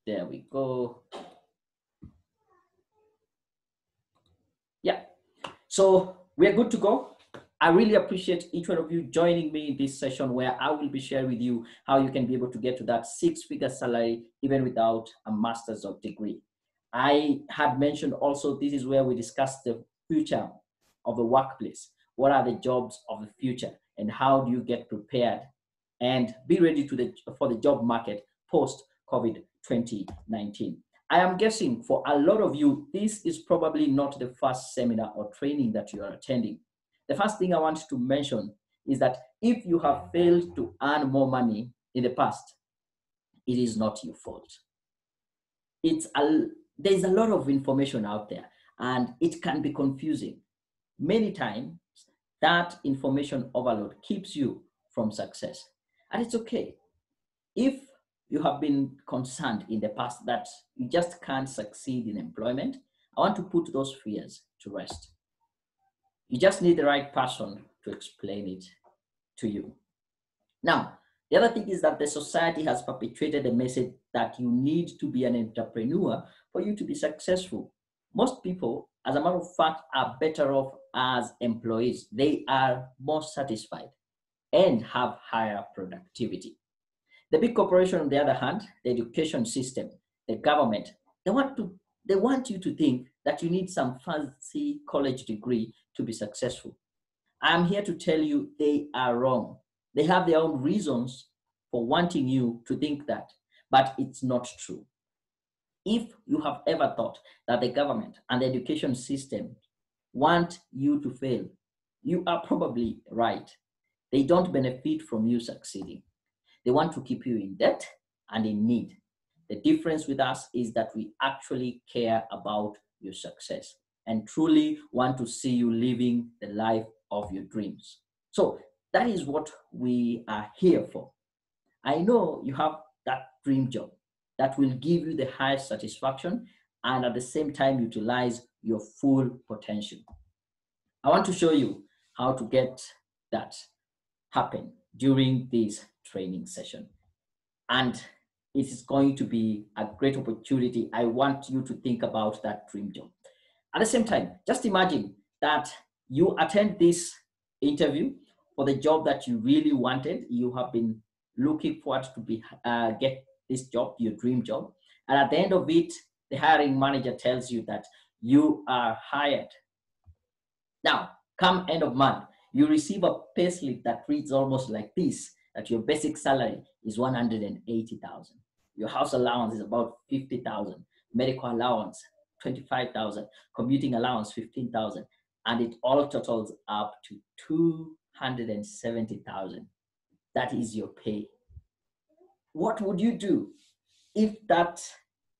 There we go. Yeah, so we're good to go. I really appreciate each one of you joining me in this session where I will be sharing with you how you can be able to get to that six-figure salary even without a master's of degree. I had mentioned also this is where we discuss the future of the workplace. What are the jobs of the future and how do you get prepared and be ready for the job market post-COVID 2019. I am guessing for a lot of you, this is probably not the first seminar or training that you are attending. The first thing I want to mention is that if you have failed to earn more money in the past, it is not your fault. There's a lot of information out there and it can be confusing. Many times that information overload keeps you from success. And it's okay. If you have been concerned in the past that you just can't succeed in employment, I want to put those fears to rest. You just need the right person to explain it to you. Now, the other thing is that the society has perpetuated the message that you need to be an entrepreneur for you to be successful. Most people, as a matter of fact, are better off as employees. They are more satisfied and have higher productivity. The big corporation, on the other hand, the education system, the government, they want you to think that you need some fancy college degree to be successful. I'm here to tell you they are wrong. They have their own reasons for wanting you to think that, but it's not true. If you have ever thought that the government and the education system want you to fail, you are probably right. They don't benefit from you succeeding. They want to keep you in debt and in need. The difference with us is that we actually care about your success and truly want to see you living the life of your dreams. So that is what we are here for. I know you have that dream job that will give you the highest satisfaction and at the same time utilize your full potential. I want to show you how to get that happen during this training session. And it is going to be a great opportunity. I want you to think about that dream job. At the same time, just imagine that you attend this interview for the job that you really wanted. You have been looking forward to get this job, your dream job. And at the end of it, the hiring manager tells you that you are hired. Now, come end of month, you receive a payslip that reads almost like this, that your basic salary is 180,000. Your house allowance is about 50,000, medical allowance 25,000, commuting allowance 15,000, and it all totals up to 270,000. That is your pay. What would you do if that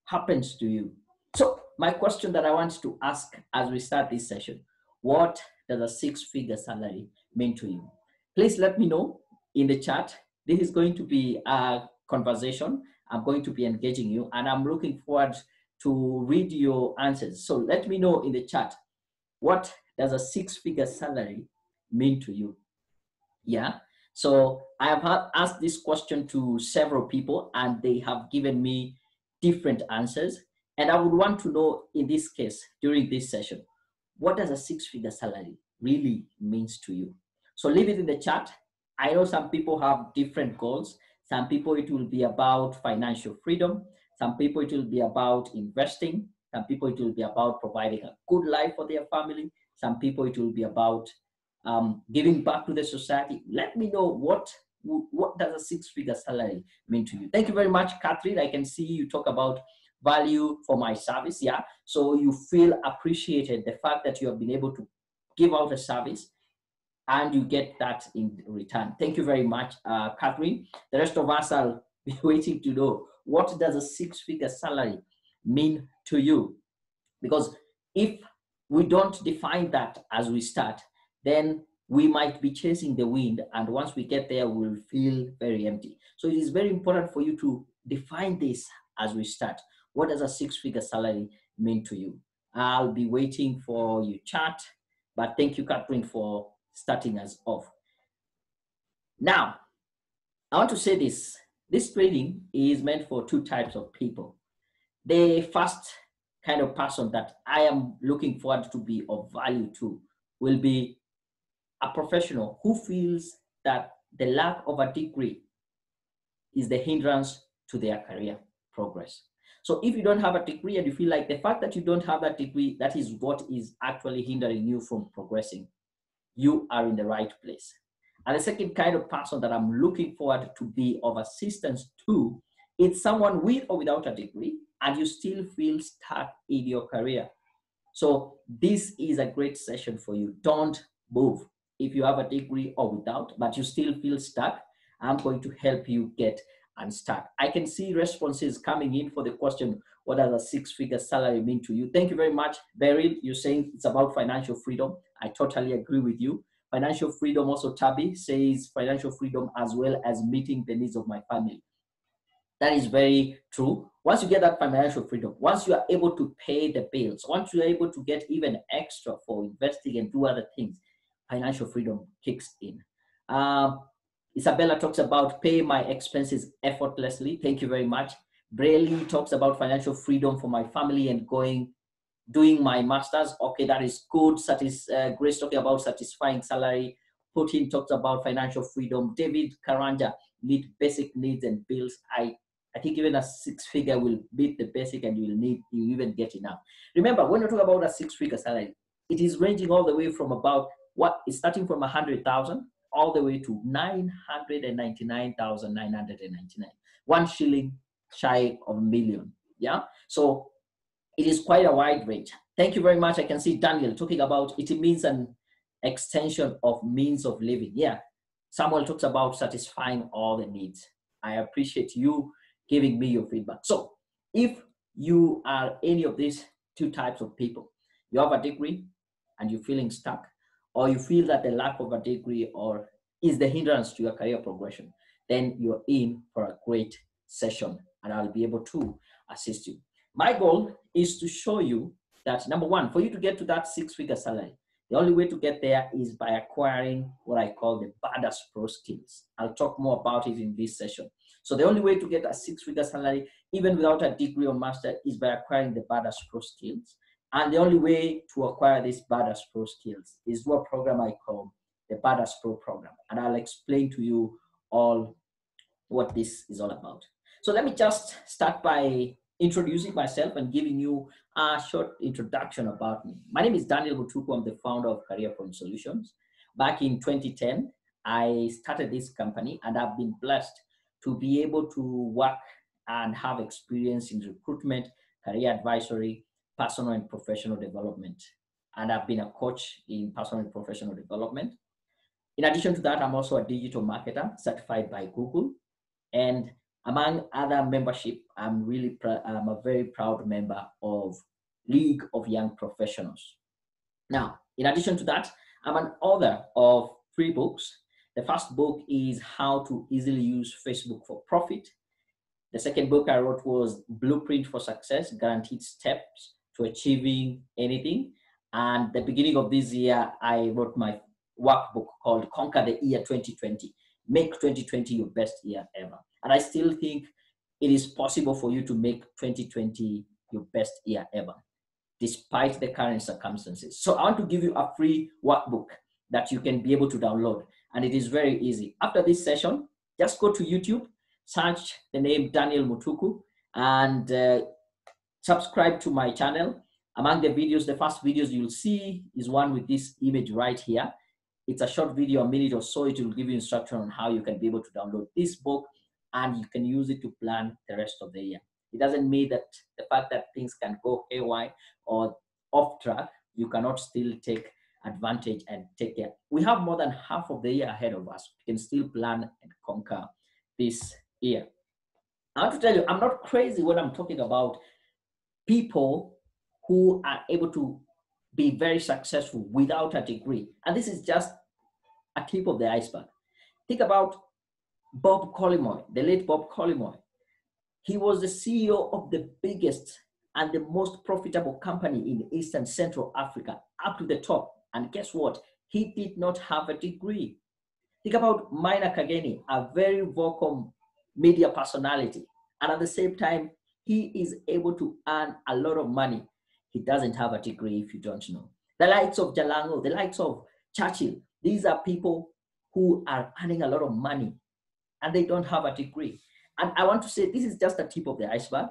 happens to you? So my question that I want to ask as we start this session, what does a six-figure salary mean to you? Please let me know in the chat. This is going to be a conversation. I'm going to be engaging you and I'm looking forward to read your answers. So let me know in the chat, what does a six-figure salary mean to you? Yeah, so I have asked this question to several people and they have given me different answers. And I would want to know in this case, during this session, what does a six-figure salary really means to you? So leave it in the chat. I know some people have different goals. Some people it will be about financial freedom. Some people it will be about investing. Some people it will be about providing a good life for their family. Some people it will be about giving back to the society. Let me know what does a six-figure salary mean to you. Thank you very much, Catherine. I can see you talk about value for my service. Yeah, so you feel appreciated, the fact that you have been able to give out a service and you get that in return. Thank you very much, Catherine. The rest of us will be waiting to know, what does a six-figure salary mean to you? Because if we don't define that as we start, then we might be chasing the wind, and once we get there, we'll feel very empty. So it is very important for you to define this as we start. What does a six-figure salary mean to you? I'll be waiting for your chat, but thank you, Catherine, for starting us off. Now, I want to say this. This training is meant for two types of people. The first kind of person that I am looking forward to be of value to will be a professional who feels that the lack of a degree is the hindrance to their career progress. So if you don't have a degree and you feel like the fact that you don't have that degree, that is what is actually hindering you from progressing, you are in the right place. And the second kind of person that I'm looking forward to be of assistance to, it's someone with or without a degree, and you still feel stuck in your career. So this is a great session for you. Don't move. If you have a degree or without, but you still feel stuck, I'm going to help you get unstuck. I can see responses coming in for the question, what does a six-figure salary mean to you? Thank you very much, Beryl. You're saying it's about financial freedom. I totally agree with you. Financial freedom, also Tabby says financial freedom as well as meeting the needs of my family. That is very true. Once you get that financial freedom, once you are able to pay the bills, once you are able to get even extra for investing and do other things, financial freedom kicks in. Isabella talks about pay my expenses effortlessly. Thank you very much. Braylee talks about financial freedom for my family and doing my master's. Okay, that is good. Grace talking about satisfying salary. Putin talks about financial freedom. David Karanja, meet basic needs and bills. I think even a six-figure will meet the basic and you even get enough. Remember, when you talk about a six-figure salary, it is ranging all the way from about it's starting from 100,000 all the way to 999,999. 1 shilling shy of a million. Yeah. So it is quite a wide range. Thank you very much. I can see Daniel talking about it means an extension of means of living. Yeah. Samuel talks about satisfying all the needs. I appreciate you giving me your feedback. So if you are any of these two types of people, you have a degree and you're feeling stuck, or you feel that the lack of a degree or is the hindrance to your career progression, then you're in for a great session and I'll be able to assist you. My goal is to show you that, number one, for you to get to that six-figure salary, the only way to get there is by acquiring what I call the badass pro skills. I'll talk more about it in this session. So the only way to get a six-figure salary, even without a degree or master, is by acquiring the badass pro skills. And the only way to acquire these badass pro skills is through a program I call the Badass Pro program. And I'll explain to you all what this is all about. So let me just start by introducing myself and giving you a short introduction about me. My name is Daniel Mutuku. I'm the founder of Career Point Solutions. Back in 2010, I started this company and I've been blessed to be able to work and have experience in recruitment, career advisory, personal and professional development. And I've been a coach in personal and professional development. In addition to that, I'm also a digital marketer certified by Google. And among other membership, I'm a very proud member of League of Young Professionals. Now, in addition to that, I'm an author of 3 books. The first book is How to Easily Use Facebook for Profit. The second book I wrote was Blueprint for Success, Guaranteed Steps to Achieving Anything. And the beginning of this year, I wrote my workbook called Conquer the Year 2020. Make 2020 your best year ever. And I still think it is possible for you to make 2020 your best year ever, despite the current circumstances. So I want to give you a free workbook that you can be able to download. And it is very easy. After this session, just go to YouTube, search the name Daniel Mutuku, and subscribe to my channel. Among the videos, the first videos you'll see is one with this image right here. It's a short video, a minute or so. It will give you instruction on how you can be able to download this book and you can use it to plan the rest of the year. It doesn't mean that the fact that things can go haywire or off track, you cannot still take advantage and take care. We have more than half of the year ahead of us. We can still plan and conquer this year. I want to tell you, I'm not crazy when I'm talking about people who are able to be very successful without a degree. And this is just a tip of the iceberg. Think about Bob Collymore, the late Bob Collymore. He was the CEO of the biggest and the most profitable company in East and Central Africa, up to the top. And guess what? He did not have a degree. Think about Maina Kageni, a very vocal media personality. And at the same time, he is able to earn a lot of money. He doesn't have a degree, if you don't know. The likes of Jalango, the likes of Churchill, these are people who are earning a lot of money and they don't have a degree. And I want to say this is just the tip of the iceberg.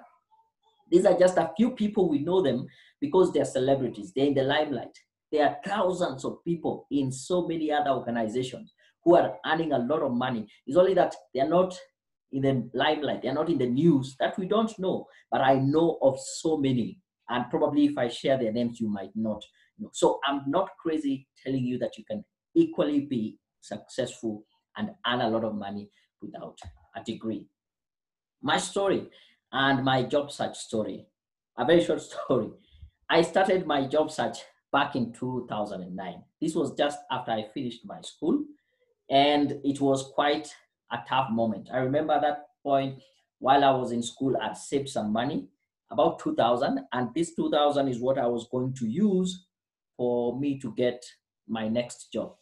These are just a few people, we know them because they're celebrities, they're in the limelight. There are thousands of people in so many other organizations who are earning a lot of money. It's only that they're not in the limelight, they're not in the news, that we don't know. But I know of so many, and probably if I share their names, you might not know. So I'm not crazy telling you that you can equally be successful and earn a lot of money without a degree. My story and my job search story, a very short story. I started my job search back in 2009. This was just after I finished my school, and it was quite a tough moment. I remember that point while I was in school, I'd saved some money, about 2,000, and this 2,000 is what I was going to use for me to get my next job.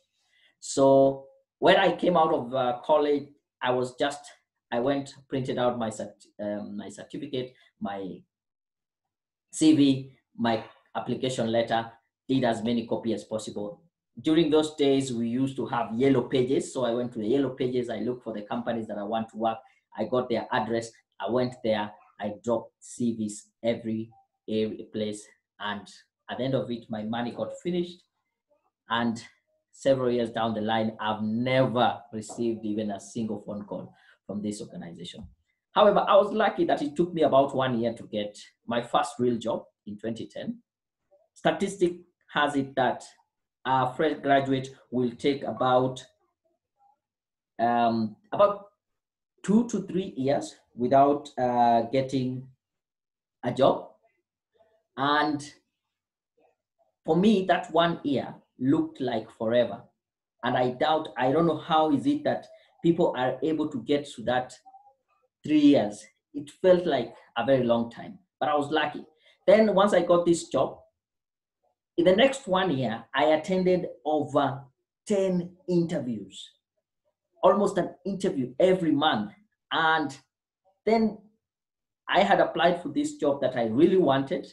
So when I came out of college, I went, printed out my certificate, my CV, my application letter, did as many copies as possible. During those days, we used to have yellow pages. So I went to the yellow pages. I looked for the companies that I want to work. I got their address. I went there. I dropped CVs every place. And at the end of it, my money got finished. And several years down the line, I've never received even a single phone call from this organization. However, I was lucky that it took me about 1 year to get my first real job in 2010. Statistic has it that a fresh graduate will take about 2 to 3 years without getting a job. And for me, that 1 year looked like forever. And I don't know how is it that people are able to get to that 3 years. It felt like a very long time, but I was lucky. Then once I got this job, in the next 1 year, I attended over 10 interviews, almost an interview every month. And then I had applied for this job that I really wanted,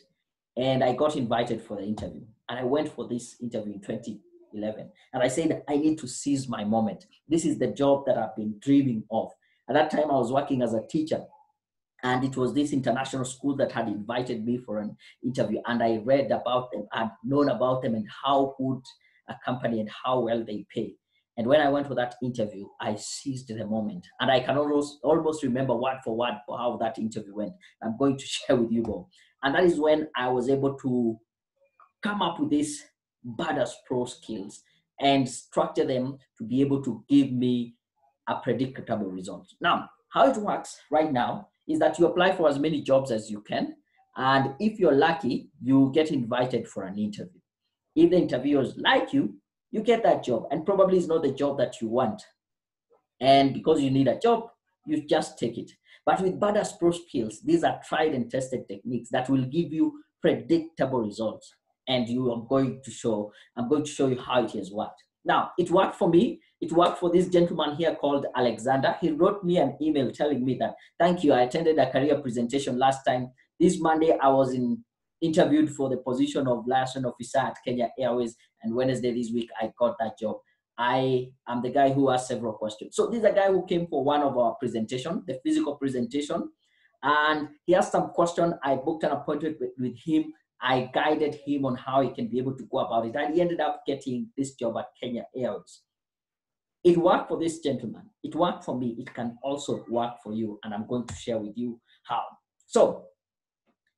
and I got invited for the interview. And I went for this interview in 2011. And I said, I need to seize my moment. This is the job that I've been dreaming of. At that time, I was working as a teacher. And it was this international school that had invited me for an interview. And I read about them, I'd known about them and how good a company and how well they pay. And when I went for that interview, I seized the moment. And I can almost remember word for word for how that interview went. I'm going to share with you all. And that is when I was able to come up with these badass pro skills and structure them to be able to give me a predictable result. Now, how it works right now is that you apply for as many jobs as you can. And if you're lucky, you get invited for an interview. If the interviewers like you, you get that job, and probably it's not the job that you want. And because you need a job, you just take it. But with badass pro skills, these are tried and tested techniques that will give you predictable results. And I'm going to show you how it has worked. Now, it worked for me. It worked for this gentleman here called Alexander. He wrote me an email telling me that, thank you, I attended a career presentation last time. This Monday, I was interviewed for the position of liaison officer at Kenya Airways, and Wednesday this week, I got that job. I am the guy who asked several questions. So this is a guy who came for one of our presentation, the physical presentation, and he asked some question. I booked an appointment with him. I guided him on how he can be able to go about it, and he ended up getting this job at Kenya Airways. It worked for this gentleman. It worked for me. It can also work for you, and I'm going to share with you how. So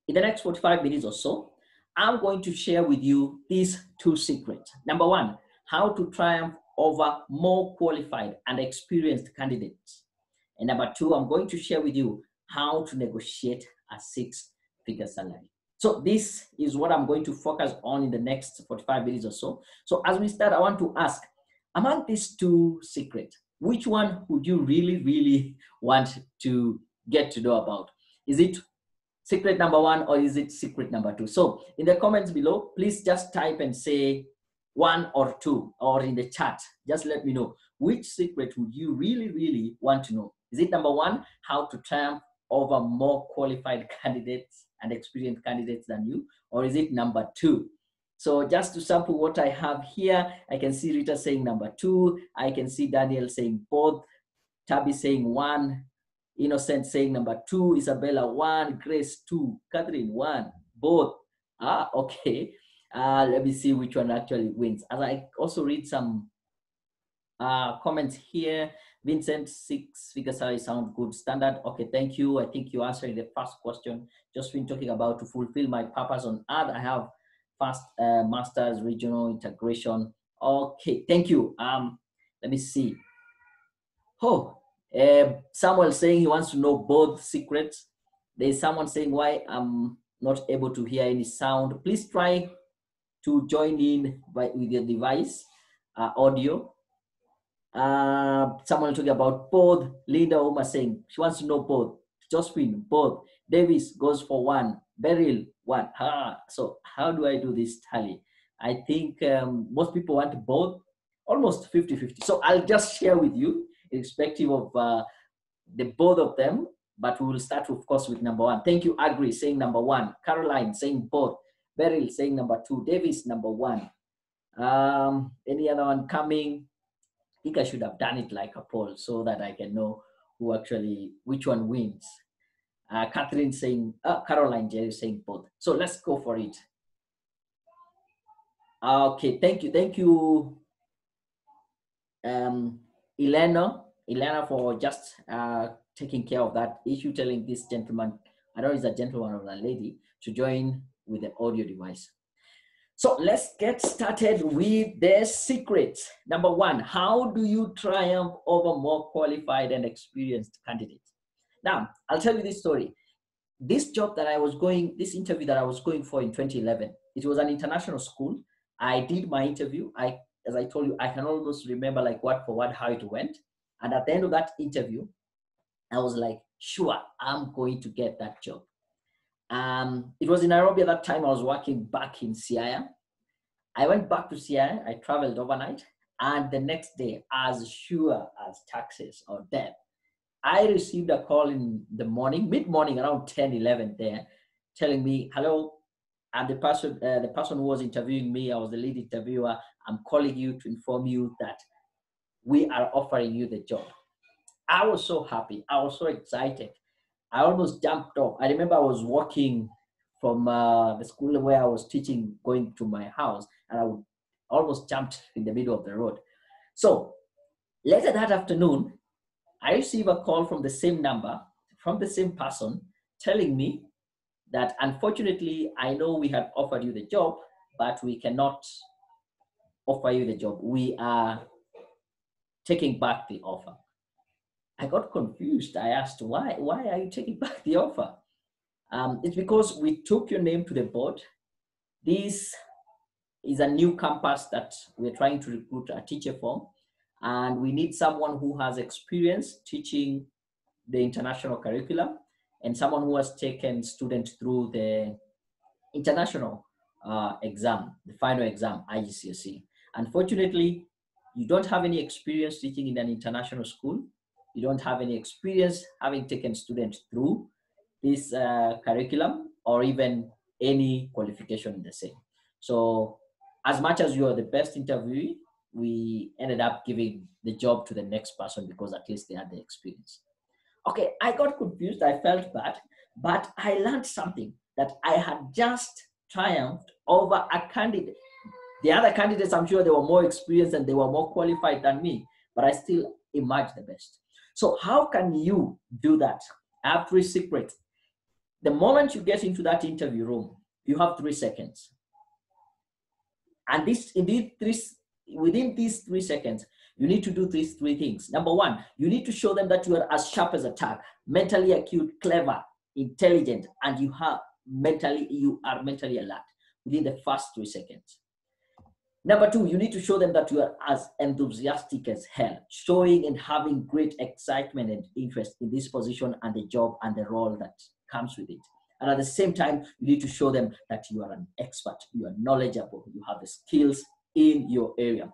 in the next 45 minutes or so, I'm going to share with you these 2 secrets. Number 1, how to triumph over more qualified and experienced candidates. And number 2, I'm going to share with you how to negotiate a 6-figure salary. So this is what I'm going to focus on in the next 45 minutes or so. So as we start, I want to ask, among these 2 secrets, which one would you really, really want to get to know about? Is it secret number 1 or is it secret number 2? So in the comments below, please just type and say 1 or 2, or in the chat, just let me know which secret would you really, really want to know. Is it number 1, how to triumph over more qualified candidates and experienced candidates than you? Or is it number 2? So just to sample what I have here, I can see Rita saying number 2. I can see Daniel saying both. Tabby saying 1. Innocent saying number 2. Isabella 1. Grace 2. Catherine 1. Both. Okay. Let me see which one actually wins. As I also read some comments here. Vincent, 6-figure salary sound good. Standard. Okay, thank you. I think you answered the first question. Just been talking about to fulfill my purpose on earth. I have fast master's regional integration. Okay, thank you. Let me see. Samuel saying he wants to know both secrets. There's someone saying why I'm not able to hear any sound. Please try to join in with your device audio. Someone talking about both. Linda Oma saying she wants to know both. Josephine, both. Davis goes for 1. Beryl, 1. So how do I do this tally? I think most people want both, almost 50-50. So I'll just share with you, irrespective of the both of them, but we will start, of course, with number 1. Thank you, Agri, saying number 1. Caroline saying both. Beryl saying number 2. Davis, number 1. Any other one coming? I think I should have done it like a poll so that I can know who actually, which one wins. Catherine saying, Caroline, Jerry saying both. So let's go for it. Okay, thank you. Thank you, Elena, for just taking care of that issue, telling this gentleman, I don't know if it's a gentleman or a lady, to join with the audio device. So let's get started with the secrets. Number 1, how do you triumph over more qualified and experienced candidates? Now, I'll tell you this story. This job that I was going, this interview that I was going for in 2011, it was an international school. I did my interview. As I told you, I can almost remember like word for word how it went. And at the end of that interview, I was like, sure, I'm going to get that job. It was in Nairobi at that time. I was working back in Siaya. I went back to Siaya. I traveled overnight. And the next day, as sure as taxes or death, I received a call in the morning, mid-morning, around 10, 11 there, telling me, hello, I'm the person who was interviewing me. I was the lead interviewer. I'm calling you to inform you that we are offering you the job. I was so happy. I was so excited. I almost jumped off. I remember I was walking from the school where I was teaching, going to my house, and I almost jumped in the middle of the road. So later that afternoon, I received a call from the same number, from the same person, telling me that unfortunately, I know we had offered you the job, but we cannot offer you the job. We are taking back the offer. I got confused. I asked, why are you taking back the offer? It's because we took your name to the board. This is a new campus that we're trying to recruit a teacher for. And we need someone who has experience teaching the international curriculum and someone who has taken students through the international exam, the final exam, IGCSE. Unfortunately, you don't have any experience teaching in an international school. You don't have any experience having taken students through this curriculum or even any qualification in the same. So as much as you are the best interviewee, we ended up giving the job to the next person because at least they had the experience. Okay, I got confused. I felt bad, but I learned something, that I had just triumphed over a candidate. The other candidates, I'm sure they were more experienced and they were more qualified than me, but I still emerged the best. So how can you do that? I have 3 secrets. The moment you get into that interview room, you have 3 seconds. And within these 3 seconds, you need to do these 3 things. Number 1, you need to show them that you are as sharp as a tack, mentally acute, clever, intelligent, and you are mentally alert within the first 3 seconds. Number 2, you need to show them that you are as enthusiastic as hell, showing and having great excitement and interest in this position and the job and the role that comes with it. And at the same time, you need to show them that you are an expert, you are knowledgeable, you have the skills in your area.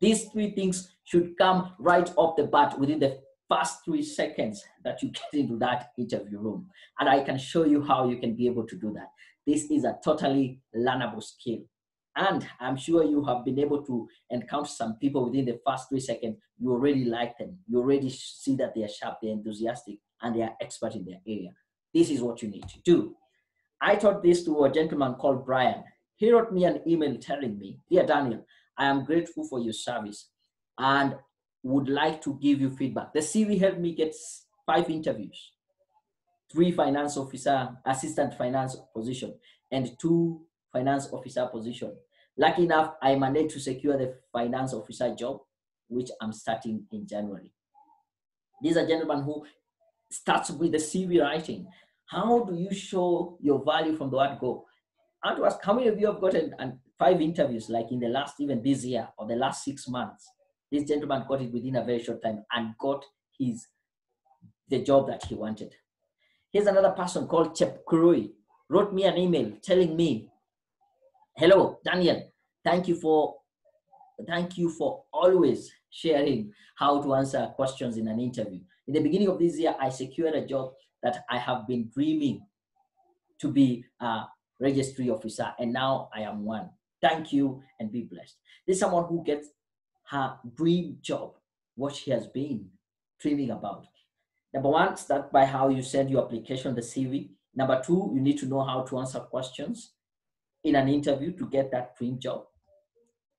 These 3 things should come right off the bat within the first 3 seconds that you get into that interview room. And I can show you how you can be able to do that. This is a totally learnable skill. And I'm sure you have been able to encounter some people within the first 3 seconds. You already like them. You already see that they are sharp, they're enthusiastic, and they are expert in their area. This is what you need to do. I taught this to a gentleman called Brian. He wrote me an email telling me, "Dear Daniel, I am grateful for your service and would like to give you feedback. The CV helped me get 5 interviews, 3 finance officer, assistant finance position, and 2 finance officer position. Lucky enough, I managed to secure the finance officer job, which I'm starting in January." This is a gentleman who starts with the CV writing. How do you show your value from the word go? I want to ask, how many of you have gotten 5 interviews, like in the last, even this year or the last 6 months? This gentleman got it within a very short time and got the job that he wanted. Here's another person called Chep Kurui, wrote me an email telling me, "Hello, Daniel, thank you for always sharing how to answer questions in an interview. In the beginning of this year, I secured a job that I have been dreaming to be a registry officer, and now I am one. Thank you and be blessed." This is someone who gets her dream job, what she has been dreaming about. Number 1, start by how you send your application, the CV. Number 2, you need to know how to answer questions in an interview to get that dream job.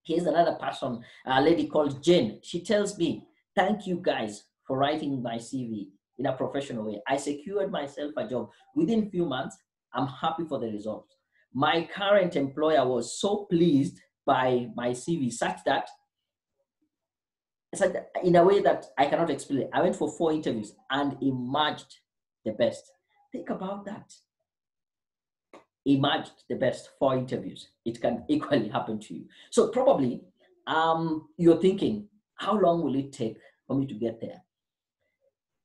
Here's another person, a lady called Jane. She tells me, "Thank you guys for writing my CV in a professional way. I secured myself a job within a few months. I'm happy for the results. My current employer was so pleased by my CV such that in a way that I cannot explain. I went for 4 interviews and emerged the best." Think about that. Emerged the best, 4 interviews. It can equally happen to you. So probably you're thinking, how long will it take for me to get there?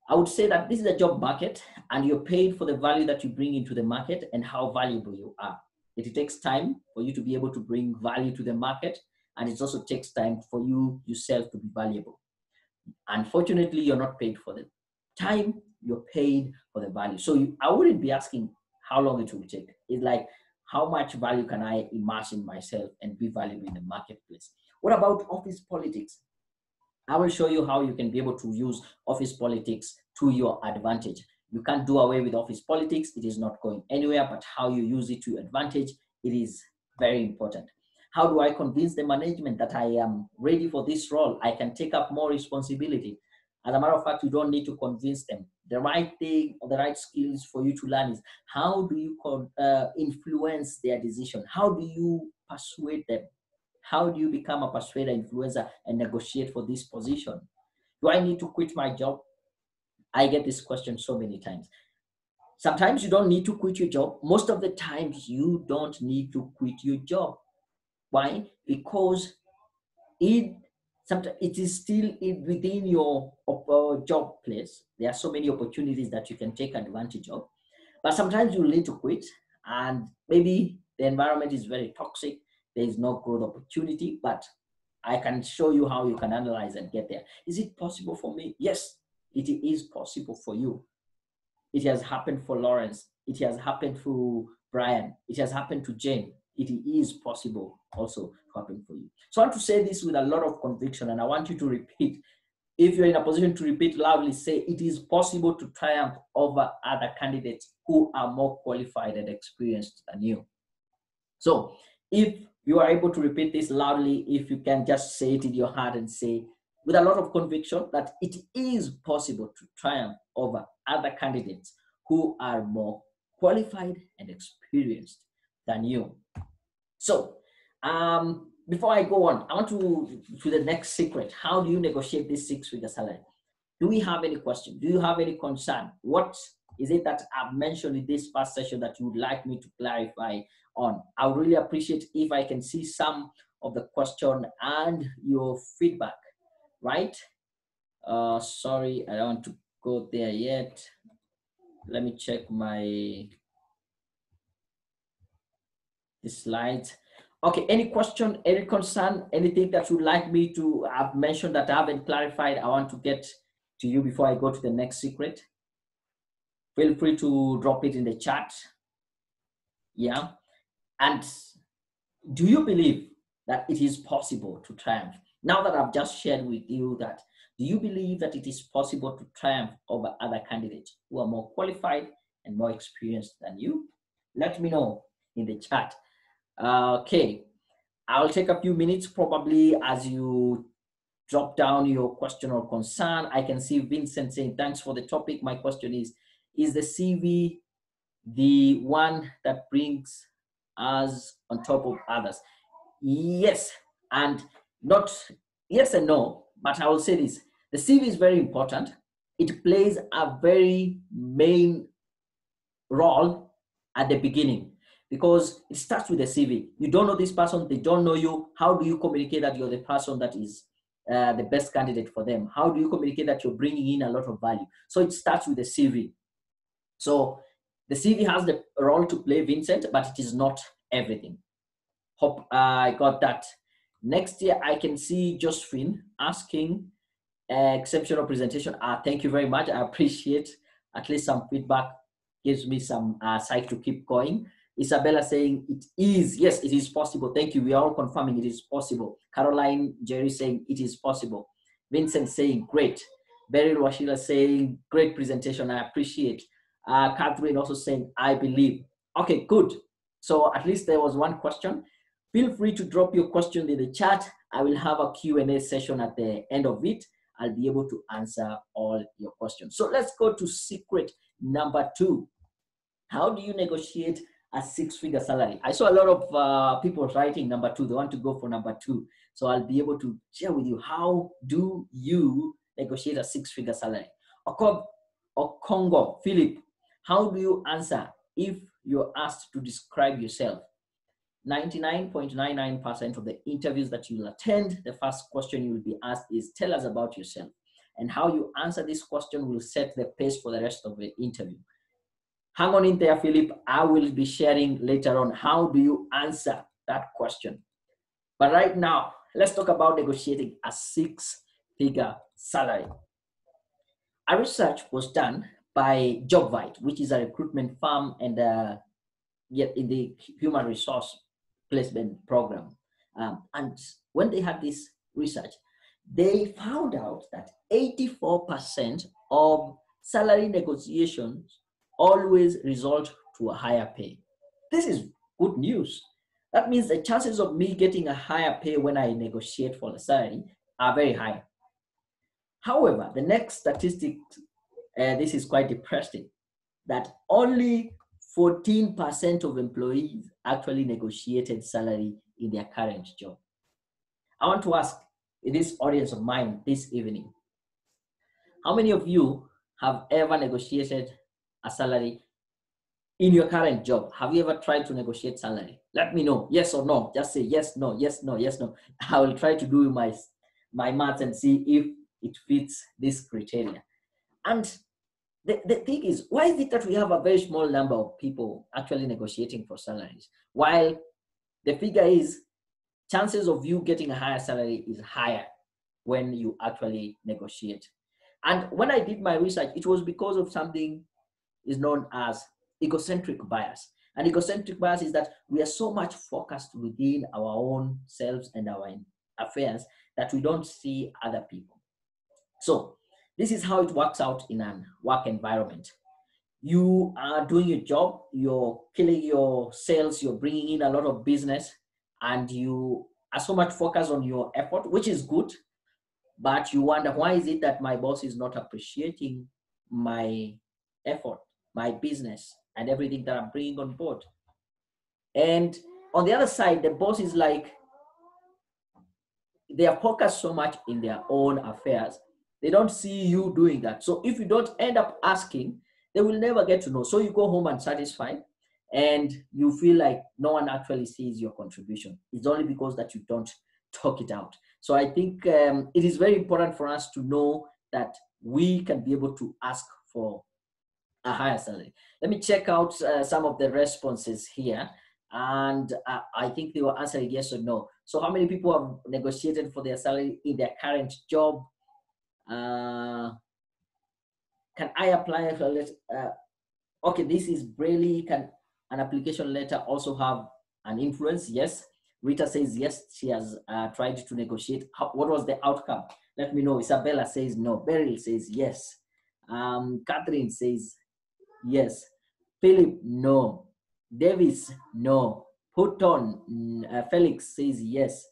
I would say that this is a job market and you're paid for the value that you bring into the market and how valuable you are. It takes time for you to be able to bring value to the market, and it also takes time for you yourself to be valuable. Unfortunately, you're not paid for the time, you're paid for the value. So I wouldn't be asking how long it will take. It's like, how much value can I immerse in myself and be valuable in the marketplace? What about office politics? I will show you how you can be able to use office politics to your advantage. You can't do away with office politics. It is not going anywhere, but how you use it to your advantage, it is very important. How do I convince the management that I am ready for this role? I can take up more responsibility. As a matter of fact, you don't need to convince them. The right thing or the right skills for you to learn is, how do you influence their decision? How do you persuade them? How do you become a persuader, influencer, and negotiate for this position? Do I need to quit my job? I get this question so many times. Sometimes you don't need to quit your job. Most of the times you don't need to quit your job. Why? Because it is still within your job place. There are so many opportunities that you can take advantage of. But sometimes you need to quit, and maybe the environment is very toxic. There is no growth opportunity, but I can show you how you can analyze and get there. Is it possible for me? Yes, it is possible for you. It has happened for Lawrence. It has happened to Brian. It has happened to Jane. It is possible also to happen for you. So I want to say this with a lot of conviction, and I want you to repeat. If you're in a position to repeat loudly, say, "It is possible to triumph over other candidates who are more qualified and experienced than you." So if you are able to repeat this loudly, if you can just say it in your heart and say with a lot of conviction that it is possible to triumph over other candidates who are more qualified and experienced than you. So before I go on, I want to the next secret. How do you negotiate this 6-figure salary? Do we have any question? Do you have any concern? What is it that I've mentioned in this past session that you would like me to clarify on? I would really appreciate if I can see some of the question and your feedback, right? Sorry, I don't want to go there yet. Let me check the slides. Okay, any question, any concern, anything that you'd like me to have mentioned that I haven't clarified? I want to get to you before I go to the next secret? Feel free to drop it in the chat. Yeah. And do you believe that it is possible to triumph? Now that I've just shared with you that, do you believe that it is possible to triumph over other candidates who are more qualified and more experienced than you? Let me know in the chat. Okay, I'll take a few minutes probably as you drop down your question or concern. I can see Vincent saying, thanks for the topic. My question is the CV the one that brings us on top of others? Yes, and not yes and no, but I will say this. The CV is very important. It plays a very main role at the beginning because it starts with the CV. You don't know this person, they don't know you. How do you communicate that you're the person that is the best candidate for them? How do you communicate that you're bringing in a lot of value? So it starts with the CV. So the CV has the role to play, Vincent, but it is not everything. Hope I got that. Next year, I can see Josephine asking exceptional presentation. Thank you very much. I appreciate at least some feedback. Gives me some psych to keep going. Isabella saying it is. Yes, it is possible. Thank you. We are all confirming it is possible. Caroline Jerry saying it is possible. Vincent saying great. Beryl Washila saying great presentation. I appreciate. Catherine also saying I believe. Okay, good. So at least there was one question. Feel free to drop your question in the chat. I will have a Q&A session at the end of it. I'll be able to answer all your questions. So let's go to secret number 2. How do you negotiate a 6-figure salary? I saw a lot of people writing number 2. They want to go for number 2. So I'll be able to share with you, how do you negotiate a 6-figure salary? Okongo, Philip, how do you answer if you're asked to describe yourself? 99.99% of the interviews that you'll attend, the first question you will be asked is, tell us about yourself. And how you answer this question will set the pace for the rest of the interview. Hang on in there, Philip. I will be sharing later on how do you answer that question. But right now, let's talk about negotiating a 6-figure salary. A research was done by JOBVITE, which is a recruitment firm and yet in the human resource placement program. And when they had this research, they found out that 84% of salary negotiations always result to a higher pay. This is good news. That means the chances of me getting a higher pay when I negotiate for the salary are very high. However, the next statistic, this is quite depressing, that only 14% of employees actually negotiated salary in their current job. I want to ask this audience of mine this evening, how many of you have ever negotiated a salary in your current job? Have you ever tried to negotiate salary? Let me know, yes or no. Just say yes, no, yes, no, yes, no. I will try to do my maths and see if it fits this criteria. And the thing is, why is it that we have a very small number of people actually negotiating for salaries? While the figure is, chances of you getting a higher salary is higher when you actually negotiate. And when I did my research, it was because of something is known as egocentric bias. And egocentric bias is that we are so much focused within our own selves and our affairs that we don't see other people. So this is how it works out in a work environment. You are doing your job, you're killing your sales, you're bringing in a lot of business, and you are so much focused on your effort, which is good, but you wonder, why is it that my boss is not appreciating my effort, my business, and everything that I'm bringing on board? And on the other side, the boss is like, they are focused so much in their own affairs. They don't see you doing that. So if you don't end up asking, they will never get to know. So you go home unsatisfied and you feel like no one actually sees your contribution. It's only because that you don't talk it out. So I think it is very important for us to know that we can be able to ask for a higher salary. Let me check out some of the responses here. And I think they were answering yes or no. So how many people have negotiated for their salary in their current job? Can I apply for okay, this is Braille. Can an application letter also have an influence? Yes. Rita says yes, she has tried to negotiate. What was the outcome? Let me know. Isabella says no. Beryl says yes. Catherine says yes. Philip, no. Davis, no. Felix says yes.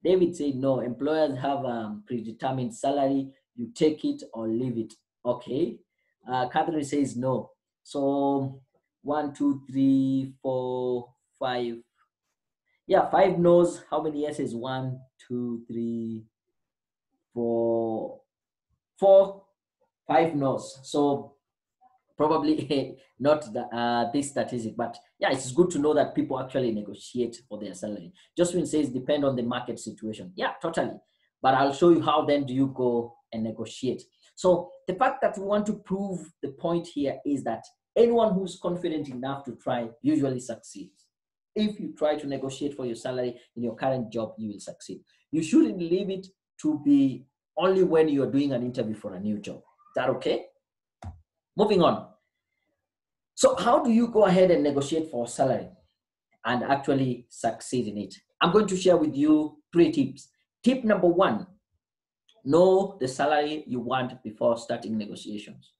David said no. Employers have predetermined salary. You take it or leave it. Okay. Catherine says no. So 1, 2, 3, 4, 5. Yeah, 5 no's. How many yeses? 1, 2, 3, 4, 4, 5 no's. So probably not this statistic, but yeah, it's good to know that people actually negotiate for their salary. Josephine says depend on the market situation. Yeah, totally. But I'll show you how then do you go and negotiate. So the fact that we want to prove the point here is that anyone who's confident enough to try usually succeeds. If you try to negotiate for your salary in your current job, you will succeed. You shouldn't leave it to be only when you're doing an interview for a new job. Is that okay? Moving on. So how do you go ahead and negotiate for salary and actually succeed in it? I'm going to share with you 3 tips. Tip number 1, know the salary you want before starting negotiations.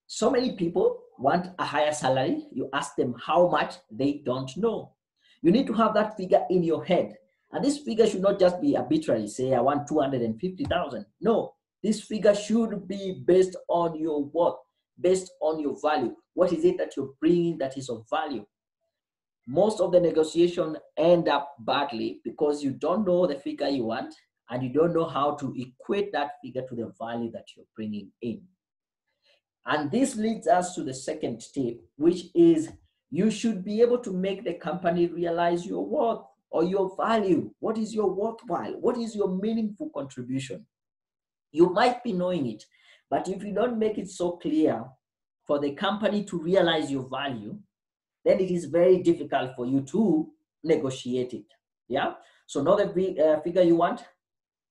So many people want a higher salary. You ask them how much, they don't know. You need to have that figure in your head. And this figure should not just be arbitrary, say I want 250,000. No, this figure should be based on your worth, based on your value. What is it that you're bringing that is of value? Most of the negotiation end up badly because you don't know the figure you want and you don't know how to equate that figure to the value that you're bringing in. And this leads us to the second tip, which is you should be able to make the company realize your worth or your value. What is your worthwhile? What is your meaningful contribution? You might be knowing it, but if you don't make it so clear for the company to realize your value, then it is very difficult for you to negotiate it. Yeah. So know the figure you want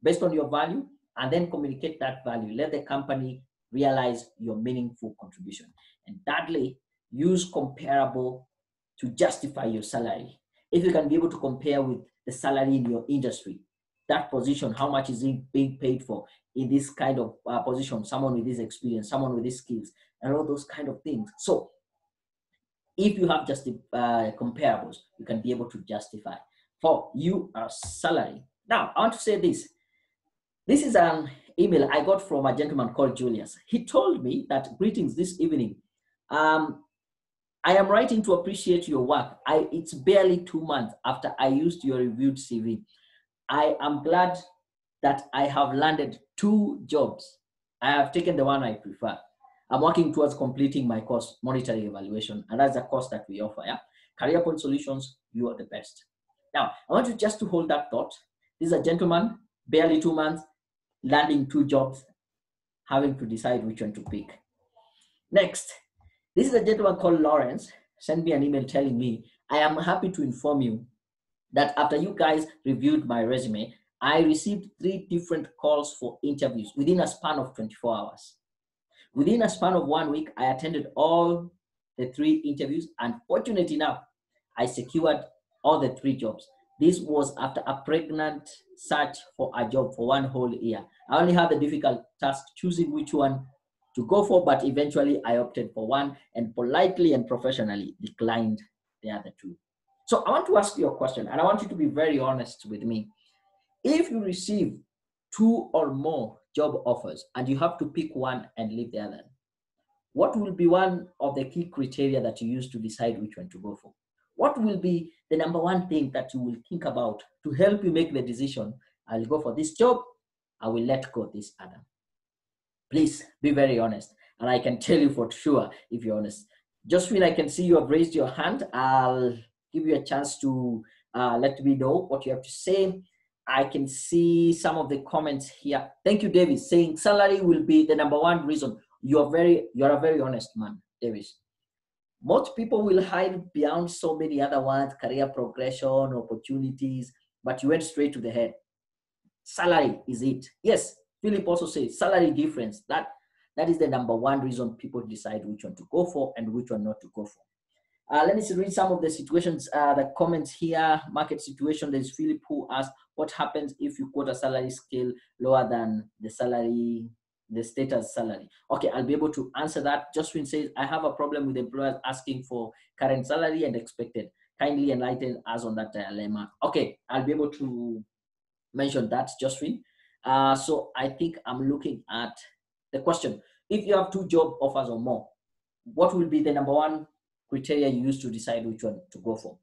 based on your value, and then communicate that value. Let the company realize your meaningful contribution. And thirdly, use comparable to justify your salary. If you can be able to compare with the salary in your industry, that position, how much is it being paid for in this kind of position, someone with this experience, someone with these skills, and all those kind of things. So if you have just comparables, you can be able to justify for you a salary. Now, I want to say this. This is an email I got from a gentleman called Julius. He told me that, greetings this evening. I am writing to appreciate your work. It's barely 2 months after I used your reviewed CV. I am glad that I have landed 2 jobs. I have taken the one I prefer. I'm working towards completing my course, monetary evaluation, and that's a course that we offer. Yeah? Career Point Solutions, you are the best. Now, I want you just to hold that thought. This is a gentleman, barely 2 months, landing 2 jobs, having to decide which one to pick. Next, this is a gentleman called Lawrence. Send me an email telling me, I am happy to inform you that after you guys reviewed my resume, I received 3 different calls for interviews within a span of 24 hours. Within a span of 1 week, I attended all the 3 interviews, and fortunate enough, I secured all the 3 jobs. This was after a pregnant search for a job for 1 whole year. I only had the difficult task choosing which one to go for, but eventually I opted for one and politely and professionally declined the other 2. So I want to ask you a question, and I want you to be very honest with me. If you receive 2 or more job offers and you have to pick one and leave the other, what will be one of the key criteria that you use to decide which one to go for? What will be the number 1 thing that you will think about to help you make the decision? I'll go for this job, I will let go this other. Please be very honest. And I can tell you for sure if you're honest. Josephine, I can see you have raised your hand. I'll give you a chance to let me know what you have to say. I can see some of the comments here. Thank you, Davis, saying salary will be the number 1 reason. You're a very honest man, Davis. Most people will hide beyond so many other ones, career progression, opportunities, but you went straight to the head. Salary is it. Yes, Philip also says salary difference. That is the number one reason people decide which one to go for and which one not to go for. Let me read some of the situations, the comments here. Market situation. There's Philip who asked, what happens if you quote a salary scale lower than the salary, the status salary? Okay, I'll be able to answer that. Josephine says, I have a problem with employers asking for current salary and expected. Kindly enlighten us on that dilemma. Okay, I'll be able to mention that, Josephine. So I think I'm looking at the question. If you have 2 job offers or more, what will be the number one criteria you use to decide which one to go for?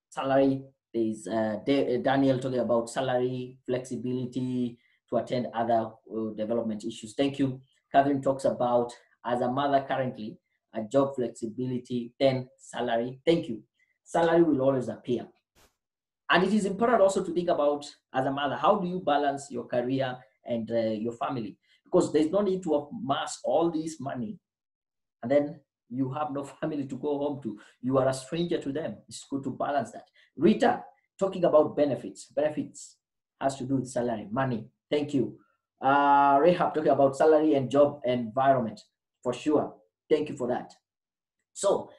Salary. There's Daniel talking about salary, flexibility to attend other development issues. Thank you. Catherine talks about, as a mother currently, a job flexibility, then salary. Thank you. Salary will always appear. And it is important also to think about, as a mother, how do you balance your career and your family? Because there's no need to amass all this money and then you have no family to go home to. You are a stranger to them. It's good to balance that. Rita, talking about benefits. Benefits has to do with salary, money. Thank you. Rehab, talking about salary and job environment. For sure. Thank you for that. So,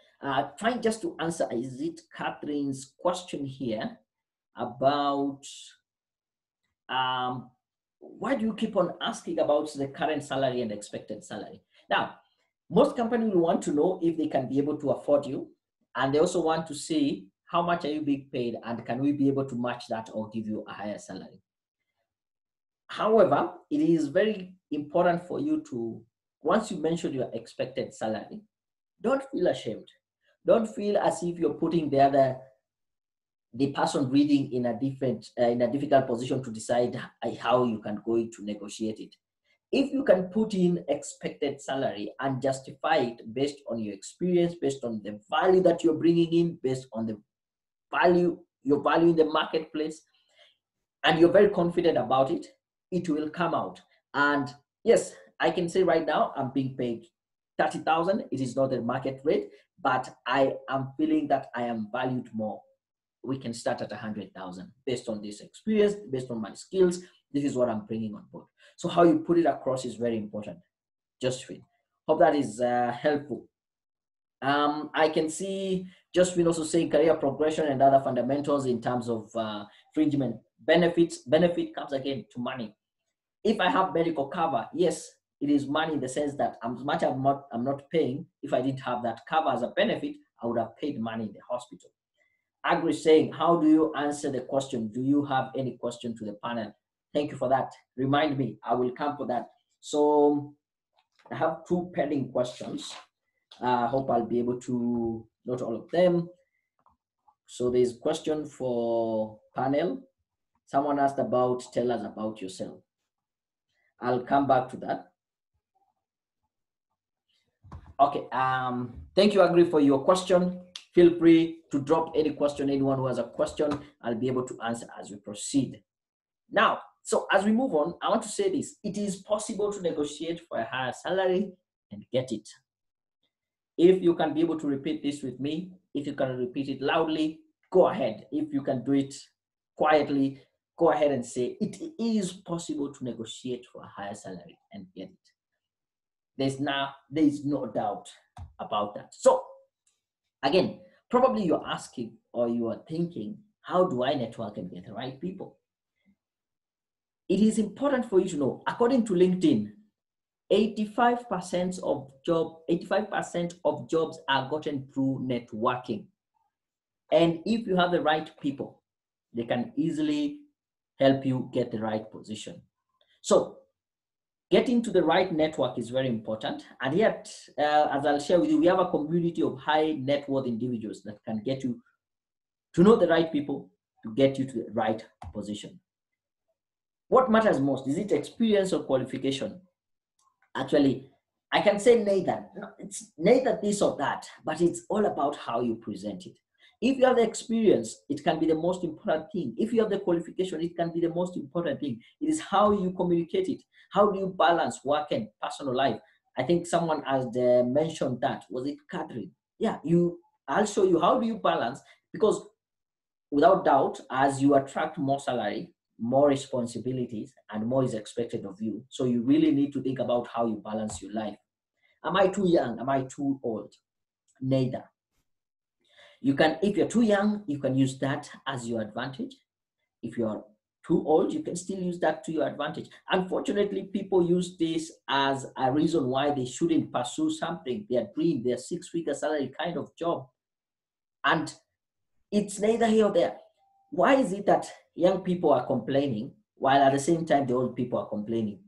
trying just to answer, is it Catherine's question here about why do you keep on asking about the current salary and expected salary? Now, most companies will want to know if they can be able to afford you, and they also want to see how much are you being paid and can we be able to match that or give you a higher salary. However, it is very important for you to, once you mention your expected salary, don't feel ashamed. Don't feel as if you're putting the person reading in a difficult position to decide how you can go to negotiate it. If you can put in expected salary and justify it based on your experience, based on the value that you're bringing in, based on the value, your value in the marketplace, and you're very confident about it, it will come out. And yes, I can say right now, I'm being paid 30,000. It is not the market rate, but I am feeling that I am valued more. We can start at 100,000 based on this experience, based on my skills. This is what I'm bringing on board. So how you put it across is very important. Josephine, hope that is helpful. I can see Josephine also saying career progression and other fundamentals in terms of fringement benefits. Benefit comes again to money. If I have medical cover, yes, it is money in the sense that I'm not paying. If I didn't have that cover as a benefit, I would have paid money in the hospital. Agri saying, how do you answer the question? Do you have any question to the panel? Thank you for that. Remind me, I will come for that. So I have 2 pending questions. I hope I'll be able to note all of them. So there's a question for panel. Someone asked about, tell us about yourself. I'll come back to that. Okay, thank you, Agri, for your question. Feel free to drop any question, anyone who has a question, I'll be able to answer as we proceed. Now, so as we move on, I want to say this. It is possible to negotiate for a higher salary and get it. If you can be able to repeat this with me, if you can repeat it loudly, go ahead. If you can do it quietly, go ahead and say, it is possible to negotiate for a higher salary and get it. There is no doubt about that. So again, probably you're asking or you are thinking, how do I network and get the right people? It is important for you to know, according to LinkedIn, 85% of jobs are gotten through networking. And if you have the right people, they can easily help you get the right position. So getting to the right network is very important. And yet, as I'll share with you, we have a community of high net worth individuals that can get you to know the right people to get you to the right position. What matters most? Is it experience or qualification? Actually, I can say neither. It's neither this or that, but it's all about how you present it. If you have the experience, it can be the most important thing. If you have the qualification, it can be the most important thing. It is how you communicate it. How do you balance work and personal life? I think someone has mentioned that. Was it Catherine? Yeah, I'll show you how do you balance, because without doubt, as you attract more salary, more responsibilities, and more is expected of you. So you really need to think about how you balance your life Am I too young? Am I too old? Neither. You can, if you're too young, you can use that as your advantage. If you're too old, you can still use that to your advantage. Unfortunately, people use this as a reason why they shouldn't pursue something, their dream, their six-figure salary kind of job. And it's neither here or there. Why is it that young people are complaining while at the same time the old people are complaining?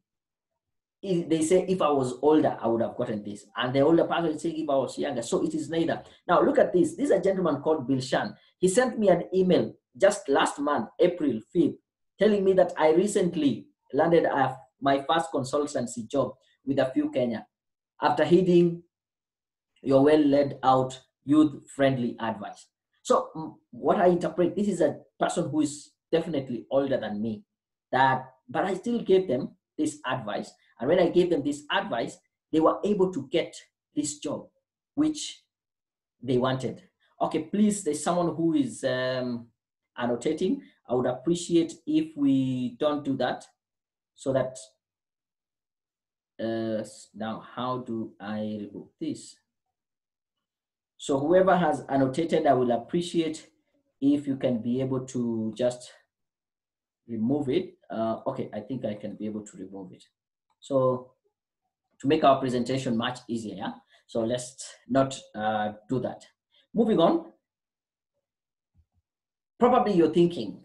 They say, if I was older, I would have gotten this. And the older person is saying, if I was younger. So it is neither. Now look at this. This is a gentleman called Bill Shan. He sent me an email just last month, April 5th, telling me that I recently landed my first consultancy job with a few Kenya after heeding your well-laid out youth-friendly advice. So what I interpret, this is a person who is definitely older than me, but I still gave them this advice. And when I gave them this advice, they were able to get this job, which they wanted. Okay, please, there's someone who is annotating. I would appreciate if we don't do that, so that, now how do I remove this? So whoever has annotated, I will appreciate if you can be able to just remove it. Okay, I think I can be able to remove it. So to make our presentation much easier, yeah? So let's not do that. Moving on, probably you're thinking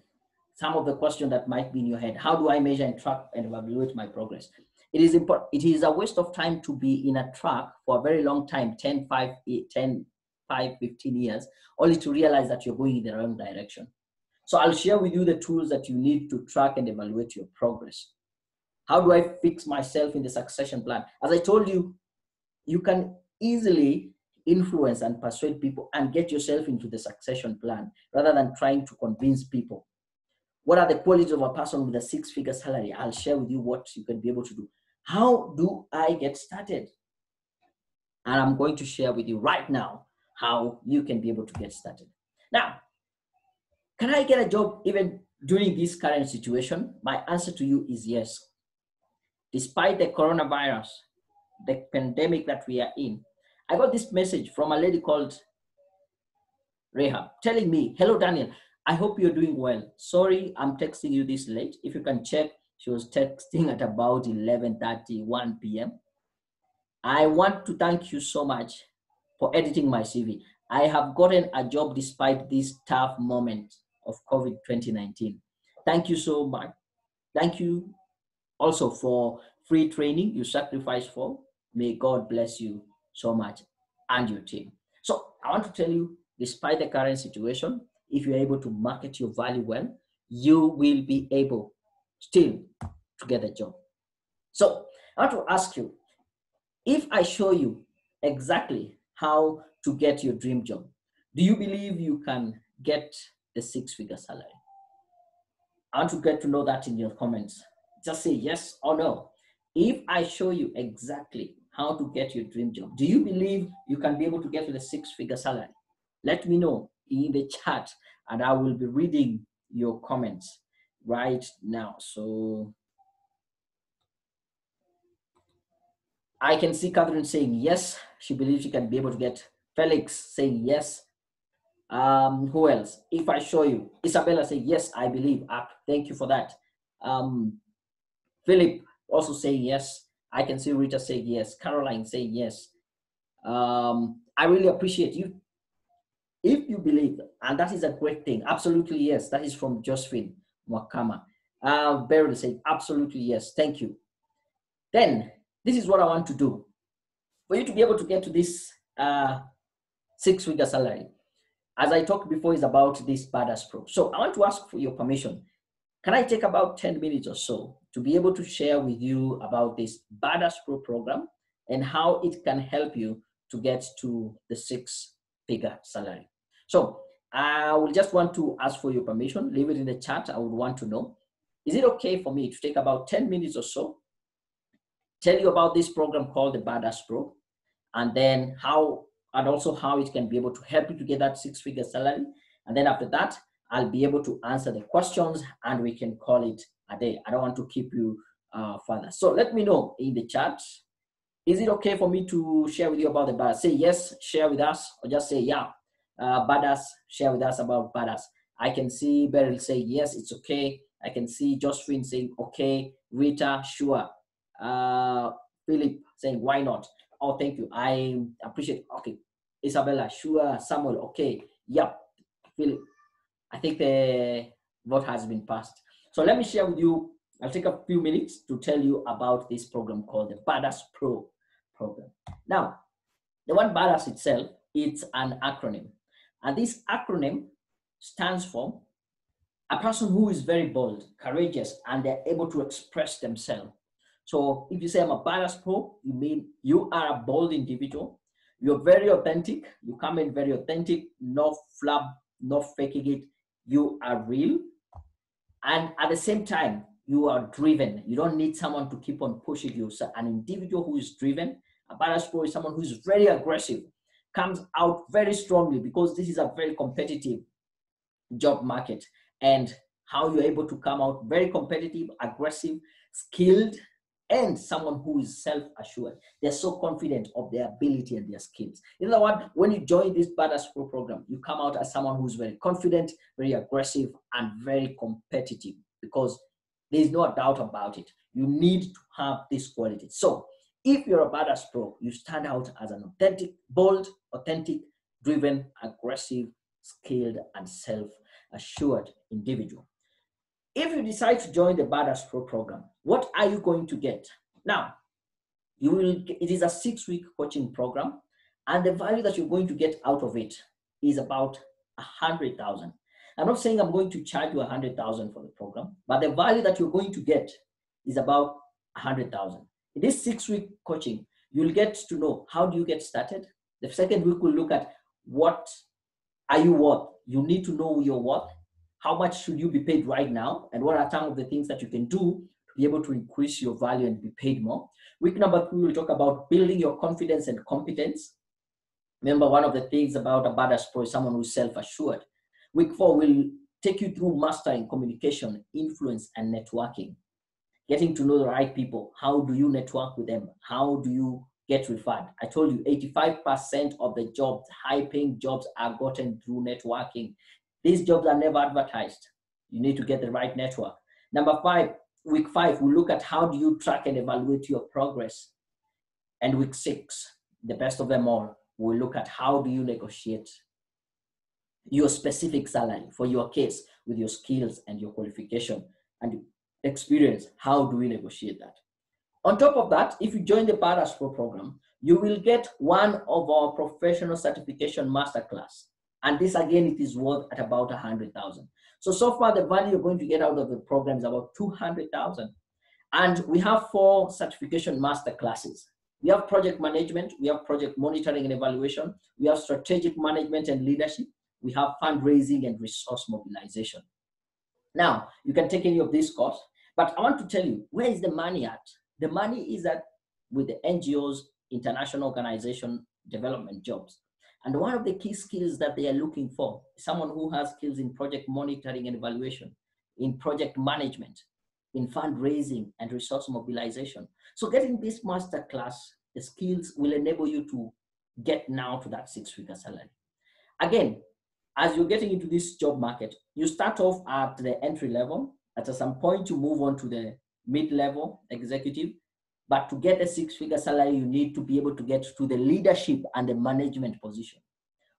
some of the questions that might be in your head. How do I measure and track and evaluate my progress? It is important. It is a waste of time to be in a track for a very long time, 10, 15 years, only to realize that you're going in the wrong direction. So I'll share with you the tools that you need to track and evaluate your progress. How do I fix myself in the succession plan? As I told you, you can easily influence and persuade people and get yourself into the succession plan rather than trying to convince people. What are the qualities of a person with a six-figure salary? I'll share with you what you can be able to do. How do I get started? And I'm going to share with you right now how you can be able to get started. Now, can I get a job even during this current situation? My answer to you is yes. Despite the coronavirus, the pandemic that we are in, I got this message from a lady called Rehab telling me, hello, Daniel, I hope you're doing well. Sorry, I'm texting you this late. If you can check, she was texting at about 11:31 p.m. I want to thank you so much for editing my CV. I have gotten a job despite this tough moment of COVID 2019. Thank you so much. Thank you also for free training you sacrificed for. May God bless you so much and your team. So I want to tell you, despite the current situation, if you're able to market your value well, you will be able still to get a job. So I want to ask you, if I show you exactly how to get your dream job, do you believe you can get the six-figure salary? I want to get to know that in your comments. Just say yes or no. If I show you exactly how to get your dream job, do you believe you can be able to get to the six-figure salary? Let me know in the chat and I will be reading your comments right now. So I can see Catherine saying yes, she believes she can be able to get. Felix saying yes. Who else? If I show you, Isabella saying yes, I believe. Thank you for that. Philip also saying yes. I can see Rita saying yes. Caroline saying yes. I really appreciate you. If you believe, and that is a great thing, absolutely yes. That is from Josephine Wakama. Beryl saying absolutely yes. Thank you. Then this is what I want to do for you to be able to get to this six-figure salary. As I talked before, is about this Badass Pro. So I want to ask for your permission. Can I take about 10 minutes or so to be able to share with you about this Badass Pro program and how it can help you to get to the six-figure salary? So I will just want to ask for your permission. Leave it in the chat. I would want to know, is it okay for me to take about 10 minutes or so, tell you about this program called the Badass Pro, and then also how it can be able to help you to get that six-figure salary. And then after that, I'll be able to answer the questions and we can call it a day. I don't want to keep you further. So let me know in the chat Is it okay for me to share with you about the badass? Say yes, share with us, or just say yeah. Badass, share with us about badass. I can see Beryl say yes, it's okay. I can see Josephine saying okay. Rita, sure. Uh, Philip saying why not? Oh, thank you. I appreciate. Okay. Isabella, sure. Samuel, okay. Yep. Philip, I think the vote has been passed. So let me share with you. I'll take a few minutes to tell you about this program called the Badass Pro program. Now, the word Badass itself, it's an acronym. And this acronym stands for a person who is very bold, courageous, and they're able to express themselves. So if you say I'm a Badass Pro, you mean you are a bold individual. You're very authentic. You come in very authentic, no flub, no faking it. You are real. And at the same time, you are driven. You don't need someone to keep on pushing you. So an individual who is driven, a Badass Pro is someone who is very aggressive, comes out very strongly because this is a very competitive job market. And how you're able to come out very competitive, aggressive, skilled, and someone who is self-assured. They're so confident of their ability and their skills. In other words, when you join this Badass Pro program, you come out as someone who's very confident, very aggressive, and very competitive, because there's no doubt about it. You need to have this quality. So if you're a Badass Pro, you stand out as an authentic, bold, authentic, driven, aggressive, skilled, and self-assured individual. If you decide to join the Badass Pro program, what are you going to get? Now, it is a 6-week coaching program, and the value that you're going to get out of it is about 100,000. I'm not saying I'm going to charge you 100,000 for the program, but the value that you're going to get is about 100,000. In this 6-week coaching, you'll get to know how do you get started. The second week will look at what are you worth. You need to know your worth. How much should you be paid right now? And what are some of the things that you can do to be able to increase your value and be paid more? Week number 3, we'll talk about building your confidence and competence. Remember, one of the things about a Badass Pro is someone who's self-assured. Week 4, we'll take you through mastering communication, influence, and networking. Getting to know the right people. How do you network with them? How do you get referred? I told you 85% of the jobs, high-paying jobs, are gotten through networking. These jobs are never advertised. You need to get the right network. Number 5, week 5, we'll look at how do you track and evaluate your progress. And week 6, the best of them all, we'll look at how do you negotiate your specific salary for your case with your skills and your qualification and experience. How do we negotiate that? On top of that, if you join the Badass Pro program, you will get one of our professional certification masterclass. And this, again, it is worth at about 100,000. So far, the value you're going to get out of the program is about 200,000. And we have 4 certification masterclasses. We have project management, we have project monitoring and evaluation, we have strategic management and leadership, we have fundraising and resource mobilization. Now, you can take any of these courses, but I want to tell you, where is the money at? The money is at with the NGOs, international organization development jobs. And one of the key skills that they are looking for is someone who has skills in project monitoring and evaluation, in project management, in fundraising and resource mobilization. So getting this masterclass, the skills will enable you to get now to that 6-figure salary. Again, as you're getting into this job market, you start off at the entry level. At some point, you move on to the mid-level executive. But to get a 6-figure salary, you need to be able to get to the leadership and the management position.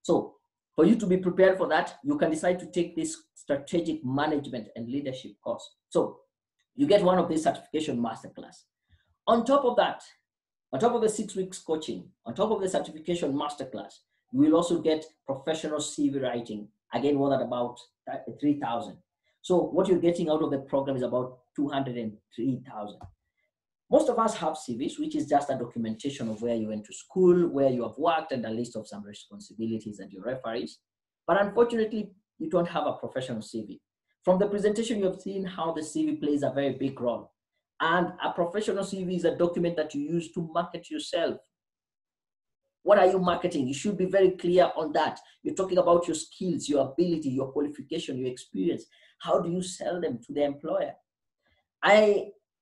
So for you to be prepared for that, you can decide to take this strategic management and leadership course. So you get one of these certification masterclass. On top of that, on top of the 6 weeks coaching, on top of the certification masterclass, you will also get professional CV writing, again, worth at about 3,000. So what you're getting out of the program is about 203,000. Most of us have CVs, which is just a documentation of where you went to school, where you have worked, and a list of some responsibilities and your referees. But unfortunately, you don't have a professional CV. From the presentation, you have seen how the CV plays a very big role. And a professional CV is a document that you use to market yourself. What are you marketing? You should be very clear on that. You're talking about your skills, your ability, your qualification, your experience. How do you sell them to the employer?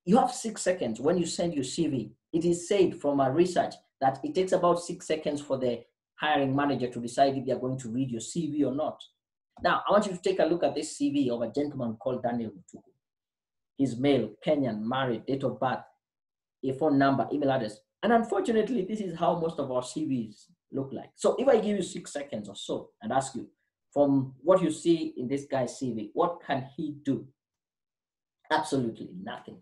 You have 6 seconds when you send your CV It is said from our research that it takes about 6 seconds for the hiring manager to decide if they are going to read your CV or not. Now, I want you to take a look at this CV of a gentleman called Daniel Mutuku. He's male, Kenyan, married, date of birth, a phone number, email address. And unfortunately, this is how most of our CVs look like. So if I give you 6 seconds or so and ask you, from what you see in this guy's CV, what can he do? Absolutely nothing.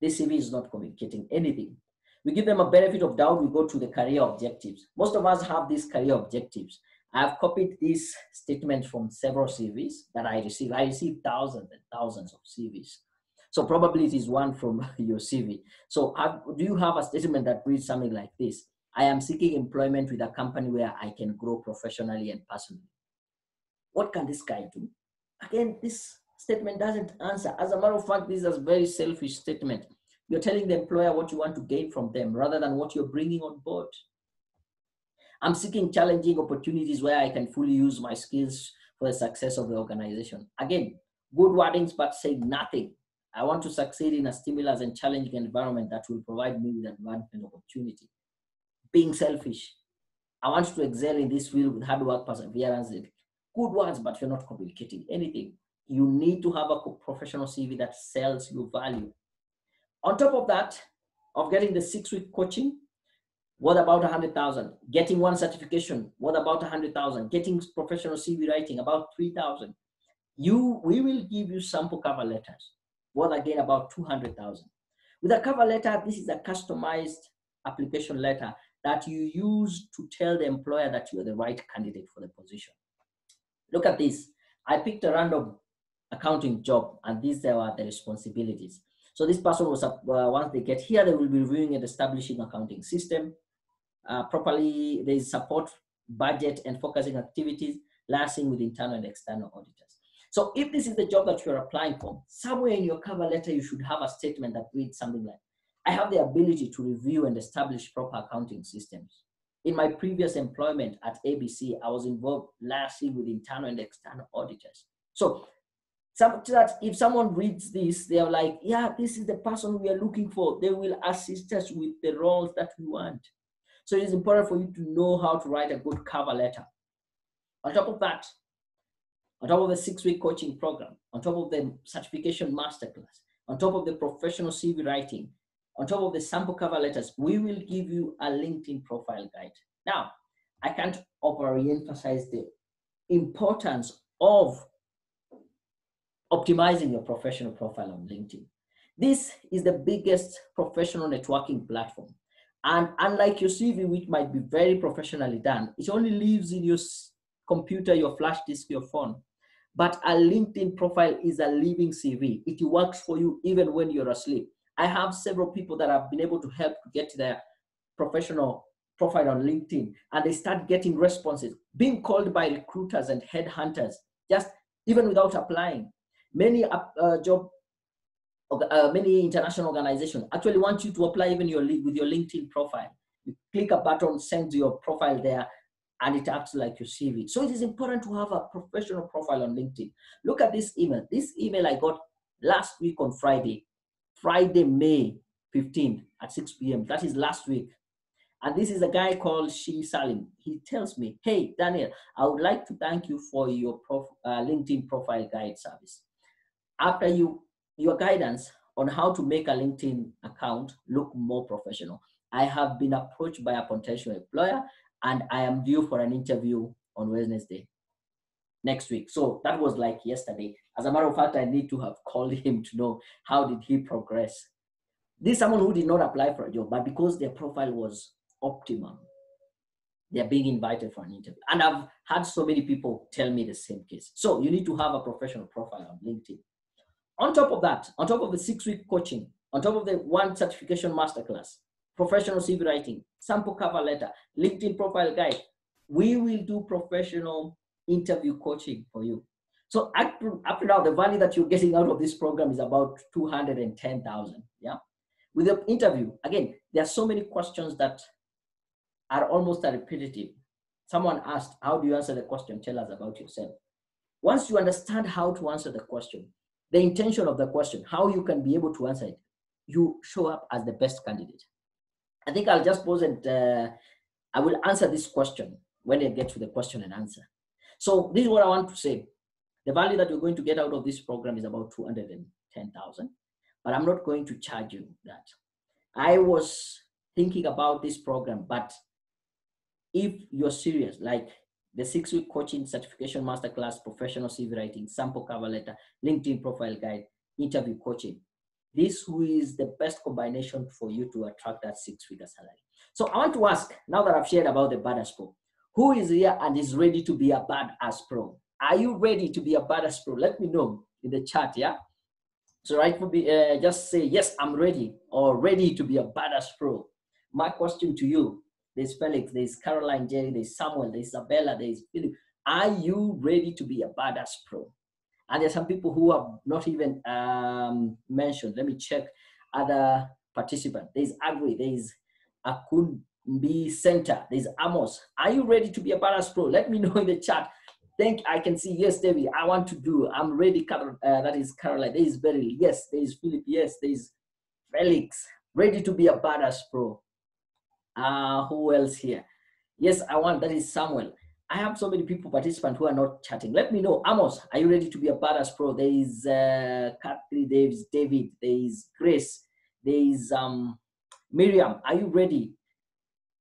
This CV is not communicating anything. We give them a benefit of doubt. We go to the career objectives. Most of us have these career objectives. I've copied these statements from several CVs that I receive. I receive thousands and thousands of CVs. So probably it is one from your CV. So do you have a statement that reads something like this? I am seeking employment with a company where I can grow professionally and personally. What can this guy do? Again, this statement doesn't answer. As a matter of fact, this is a very selfish statement. You're telling the employer what you want to gain from them rather than what you're bringing on board. I'm seeking challenging opportunities where I can fully use my skills for the success of the organization. Again, good wordings, but saying nothing. I want to succeed in a stimulus and challenging environment that will provide me with advancement opportunity. Being selfish. I want to excel in this field with hard work, perseverance. Good words, but you're not communicating anything. You need to have a professional CV that sells your value. On top of that, of getting the 6-week coaching, what about 100,000? Getting one certification, what about 100,000? Getting professional CV writing, about 3,000. We will give you sample cover letters. What again, about 200,000. With a cover letter, this is a customized application letter that you use to tell the employer that you're the right candidate for the position. Look at this. I picked a random accounting job, and these are the responsibilities. So this person was, once they get here, they will be reviewing and establishing accounting system properly. There is support, budget, and focusing activities, liaising with internal and external auditors. So if this is the job that you're applying for, somewhere in your cover letter, you should have a statement that reads something like, I have the ability to review and establish proper accounting systems. In my previous employment at ABC, I was involved liaising with internal and external auditors. So that if someone reads this, they're like, yeah, this is the person we are looking for. They will assist us with the roles that we want. So it is important for you to know how to write a good cover letter. On top of that, on top of the 6-week coaching program, on top of the certification masterclass, on top of the professional CV writing, on top of the sample cover letters, we will give you a LinkedIn profile guide. Now, I can't overemphasize the importance of optimizing your professional profile on LinkedIn. This is the biggest professional networking platform. And unlike your CV, which might be very professionally done, it only lives in your computer, your flash disk, your phone. But a LinkedIn profile is a living CV. It works for you even when you're asleep. I have several people that have been able to help to get their professional profile on LinkedIn, and they start getting responses, being called by recruiters and headhunters, just even without applying. Many many international organizations actually want you to apply even with your LinkedIn profile. You click a button, send your profile there, and it acts like your CV. So it is important to have a professional profile on LinkedIn. Look at this email. This email I got last week on Friday, May 15th at 6 p.m. That is last week. And this is a guy called Shi Salim. He tells me, hey, Daniel, I would like to thank you for your LinkedIn profile guide service. After your guidance on how to make a LinkedIn account look more professional, I have been approached by a potential employer and I am due for an interview on Wednesday next week. So that was like yesterday. As a matter of fact, I need to have called him to know how did he progress. This is someone who did not apply for a job, but because their profile was optimum, they're being invited for an interview. And I've had so many people tell me the same case. So you need to have a professional profile on LinkedIn. On top of that, on top of the 6-week coaching, on top of the 1 certification masterclass, professional CV writing, sample cover letter, LinkedIn profile guide, we will do professional interview coaching for you. So up to now, the value that you're getting out of this program is about 210,000. Yeah. With the interview, again, there are so many questions that are almost repetitive. Someone asked, how do you answer the question? Tell us about yourself. Once you understand how to answer the question, the intention of the question, how you can be able to answer it, you show up as the best candidate. I think I'll just pause and I will answer this question when I get to the question and answer. So this is what I want to say. The value that you're going to get out of this program is about 210,000, but I'm not going to charge you that. I was thinking about this program, but if you're serious, like the 6-week coaching, certification masterclass, professional CV writing, sample cover letter, LinkedIn profile guide, interview coaching, this is the best combination for you to attract that 6-figure salary. So I want to ask, now that I've shared about the badass pro, who is here and is ready to be a badass pro? Are you ready to be a badass pro? Let me know in the chat, yeah? So right, just say, yes, I'm ready, or ready to be a badass pro. My question to you, there's Felix, there's Caroline, Jerry, there's Samuel, there's Isabella, there's Philip. Are you ready to be a badass pro? And there's some people who have not even mentioned. Let me check other participants. There's Agri, there's Akunbi Center, there's Amos. Are you ready to be a badass pro? Let me know in the chat. I can see, yes, David, I want to do. I'm ready, that is Caroline. There is Beryl, yes. There is Philip, yes. There is Felix, ready to be a badass pro. Who else here? Yes, I want, that is Samuel. I have so many people, participants who are not chatting. Let me know. Amos, are you ready to be a badass pro? There is Kathy, there is David, there is Grace, there is Miriam, are you ready?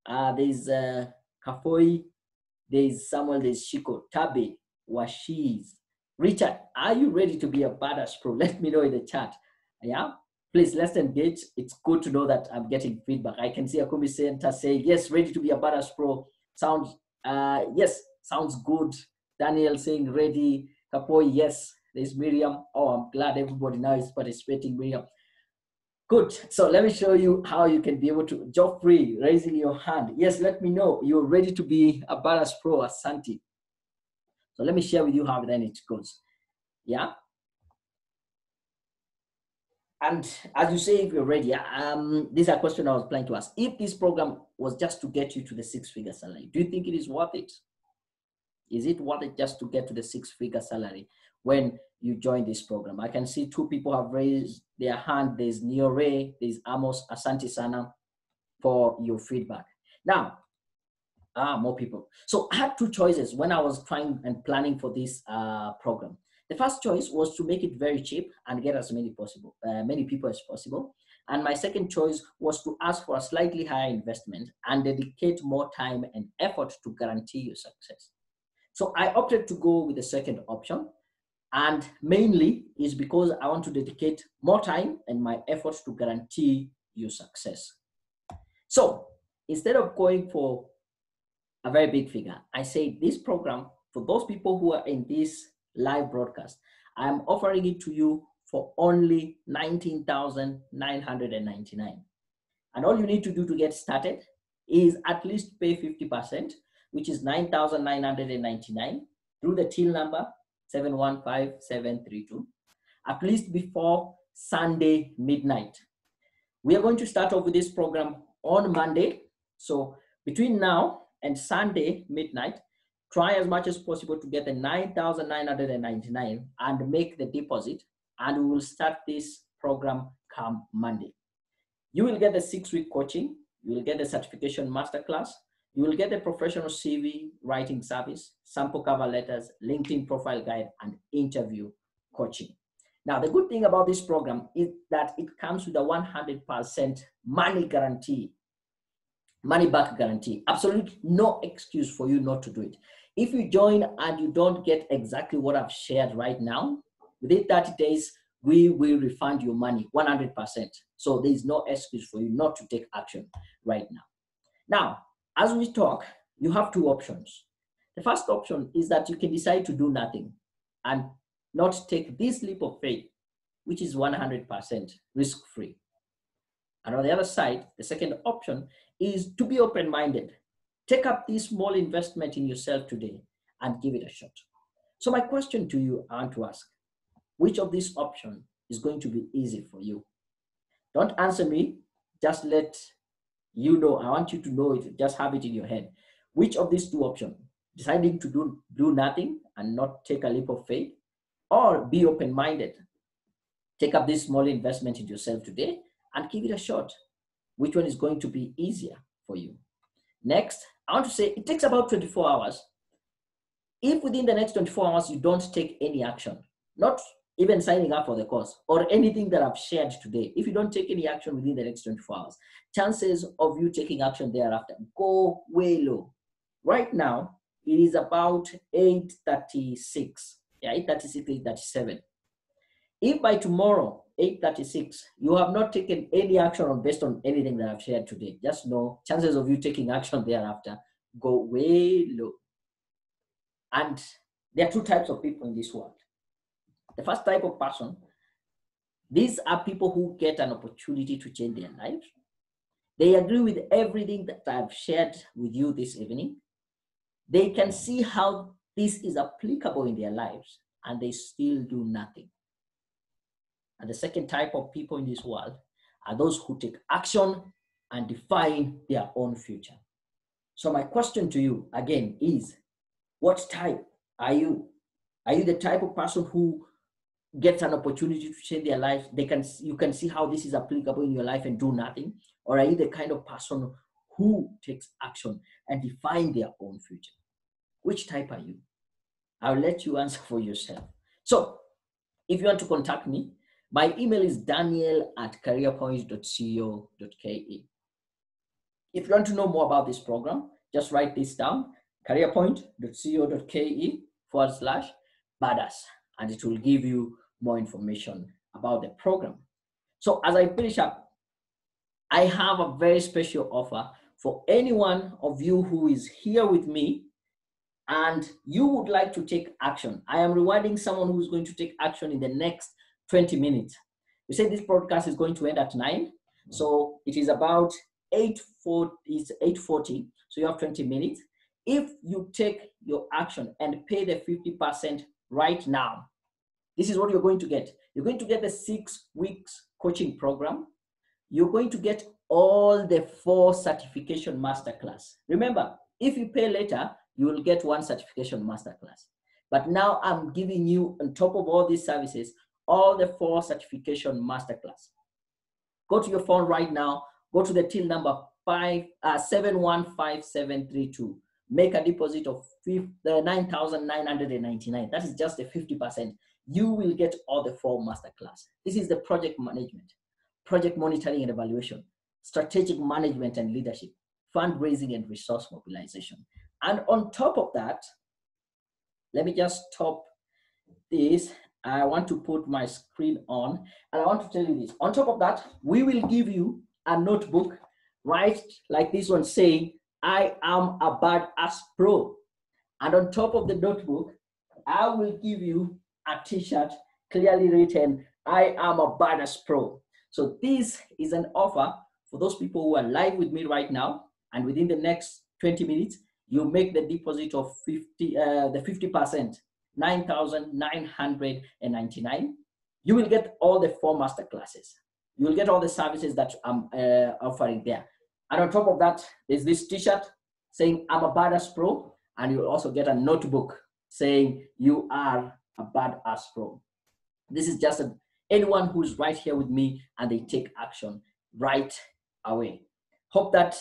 There is Kafoi, there is Samuel, there is Shiko, Tabe, Washiz. Richard, are you ready to be a badass pro? Let me know in the chat. Yeah, please, let's engage. It's good to know that I'm getting feedback. I can see Akumi Center say, yes, ready to be a badass pro. Sounds, yes, sounds good. Daniel saying ready. Kapoi, yes. There's Miriam. Oh, I'm glad everybody now is participating, Miriam. Good. So let me show you how you can be able to. Joffrey, raising your hand. Yes, let me know you're ready to be a badass pro, Asante. So let me share with you how then it goes. Yeah. And as you say, if you're ready, this is a question I was planning to ask. If this program was just to get you to the 6-figure salary, do you think it is worth it? Is it worth it just to get to the 6-figure salary when you join this program? I can see 2 people have raised their hand. There's Niore, there's Amos, Asante Sana for your feedback. Now, more people. So I had 2 choices when I was trying and planning for this program. The first choice was to make it very cheap and get as many people as possible. And my second choice was to ask for a slightly higher investment and dedicate more time and effort to guarantee your success. So I opted to go with the second option, and mainly is because I want to dedicate more time and my efforts to guarantee your success. So instead of going for a very big figure, I say this program, for those people who are in this live broadcast, I'm offering it to you for only 19,999. And all you need to do to get started is at least pay 50%, which is 9,999 through the till number 715732, at least before Sunday midnight. We are going to start off with this program on Monday. So between now and Sunday midnight, try as much as possible to get the 9,999 and make the deposit, and we will start this program come Monday. You will get the 6-week coaching, you will get the certification masterclass, you will get the professional CV writing service, sample cover letters, LinkedIn profile guide, and interview coaching. Now, the good thing about this program is that it comes with a 100% money guarantee, money back guarantee. Absolutely no excuse for you not to do it. If you join and you don't get exactly what I've shared right now, within 30 days, we will refund your money 100%. So there is no excuse for you not to take action right now. Now, as we talk, you have 2 options. The first option is that you can decide to do nothing and not take this leap of faith, which is 100% risk-free. And on the other side, the second option is to be open-minded. Take up this small investment in yourself today and give it a shot. So my question to you, I want to ask, which of these options is going to be easy for you? Don't answer me, just let you know. I want you to know it, just have it in your head. Which of these 2 options, deciding to do nothing and not take a leap of faith, or be open-minded, take up this small investment in yourself today and give it a shot. which one is going to be easier for you. Next, I want to say it takes about 24 hours. If within the next 24 hours you don't take any action, not even signing up for the course or anything that I've shared today, if you don't take any action within the next 24 hours, chances of you taking action thereafter go way low. Right now, it is about 8:36. Yeah, 8:36, 8:37. If by tomorrow, 8:36, you have not taken any action based on anything that I've shared today, just know chances of you taking action thereafter go way low. And there are two types of people in this world. The first type of person, these are people who get an opportunity to change their lives. They agree with everything that I've shared with you this evening. They can see how this is applicable in their lives, and they still do nothing. And the second type of people in this world are those who take action and define their own future. So my question to you again is, what type are you? Are you the type of person who gets an opportunity to change their life? You can see how this is applicable in your life and do nothing? Or are you the kind of person who takes action and define their own future? Which type are you? I'll let you answer for yourself. So if you want to contact me, my email is daniel@careerpoint.co.ke. If you want to know more about this program, just write this down, careerpoint.co.ke/badass, and it will give you more information about the program. So as I finish up, I have a very special offer for any one of you who is here with me and you would like to take action. I am rewarding someone who's going to take action in the next 20 minutes. We said this broadcast is going to end at 9. So it is about 8:40. So you have 20 minutes. If you take your action and pay the 50% right now, this is what you're going to get. You're going to get the 6 weeks coaching program. You're going to get all the 4 certification masterclass. Remember, if you pay later, you will get 1 certification masterclass. But now I'm giving you, on top of all these services, all the 4 certification masterclass. Go to your phone right now. Go to the till number 715732. Make a deposit of 9,999. That is just the 50%. You will get all the 4 masterclass. This is the project management, project monitoring and evaluation, strategic management and leadership, fundraising and resource mobilization. And on top of that, let me just stop this. I want to put my screen on and I want to tell you this. On top of that, we will give you a notebook, right? Like this one saying, I am a badass pro. And on top of the notebook, I will give you a t-shirt clearly written, I am a badass pro. So this is an offer for those people who are live with me right now. And within the next 20 minutes, you make the deposit of 50%, 9,999. You will get all the 4 masterclasses. You will get all the services that I'm offering there. And on top of that, there's this t-shirt saying, I'm a badass pro. And you'll also get a notebook saying, you are a badass pro. This is just anyone who's right here with me and they take action right away. Hope that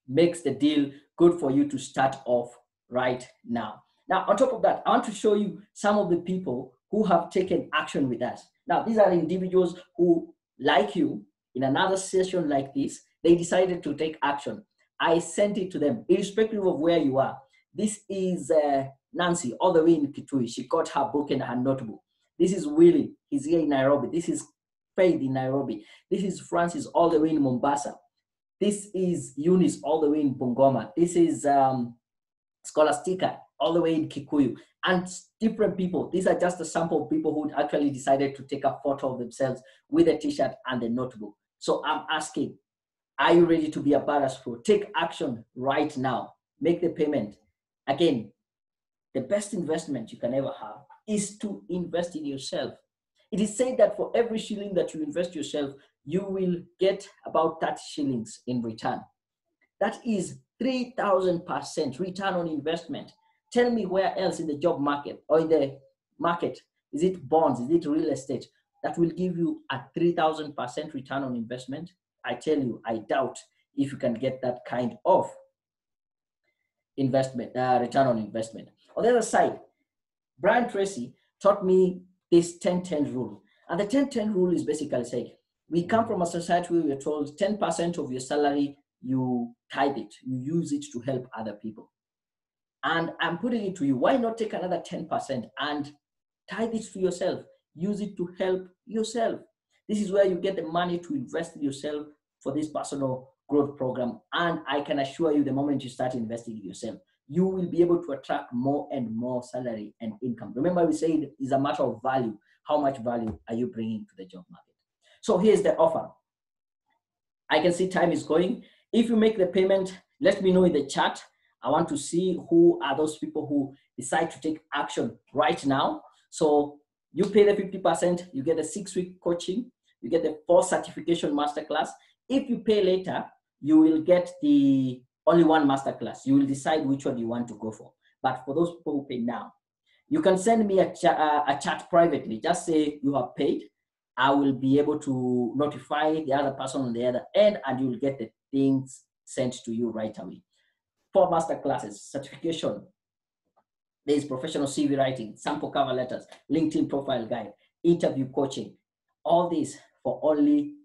makes the deal good for you to start off right now. Now, on top of that, I want to show you some of the people who have taken action with us. Now, these are individuals who, like you, in another session like this, they decided to take action. I sent it to them, irrespective of where you are. This is Nancy, all the way in Kitui. She got her book and her notebook. This is Willie. He's here in Nairobi. This is Faith in Nairobi. This is Francis, all the way in Mombasa. This is Eunice, all the way in Bungoma. This is Scholastica, all the way in Kikuyu. And different people. These are just a sample of people who actually decided to take a photo of themselves with a t-shirt and a notebook. So I'm asking, are you ready to be a badass pro? Take action right now. Make the payment. Again, the best investment you can ever have is to invest in yourself. It is said that for every shilling that you invest yourself, you will get about 30 shillings in return. That is 3,000% return on investment. Tell me where else in the job market or in the market, is it bonds, is it real estate, that will give you a 3,000% return on investment? I tell you, I doubt if you can get that kind of investment, return on investment. On the other side, Brian Tracy taught me this 10-10 rule. And the 10-10 rule is basically saying, we come from a society where we're told 10% of your salary, you tithe it, you use it to help other people. And I'm putting it to you, why not take another 10% and tithe it to yourself? Use it to help yourself. This is where you get the money to invest in yourself for this personal growth program. And I can assure you, the moment you start investing in yourself, you will be able to attract more and more salary and income. Remember, we said it's a matter of value. How much value are you bringing to the job market? So here's the offer. I can see time is going. If you make the payment, let me know in the chat. I want to see who are those people who decide to take action right now. So you pay the 50%, you get a 6-week coaching, you get the 4 certification masterclass. If you pay later, you will get the only one masterclass. You will decide which one you want to go for. But for those people who pay now, you can send me a chat privately. Just say you have paid. I will be able to notify the other person on the other end, and you will get the things sent to you right away. 4 masterclasses, certification. There is professional CV writing, sample cover letters, LinkedIn profile guide, interview coaching. All this for only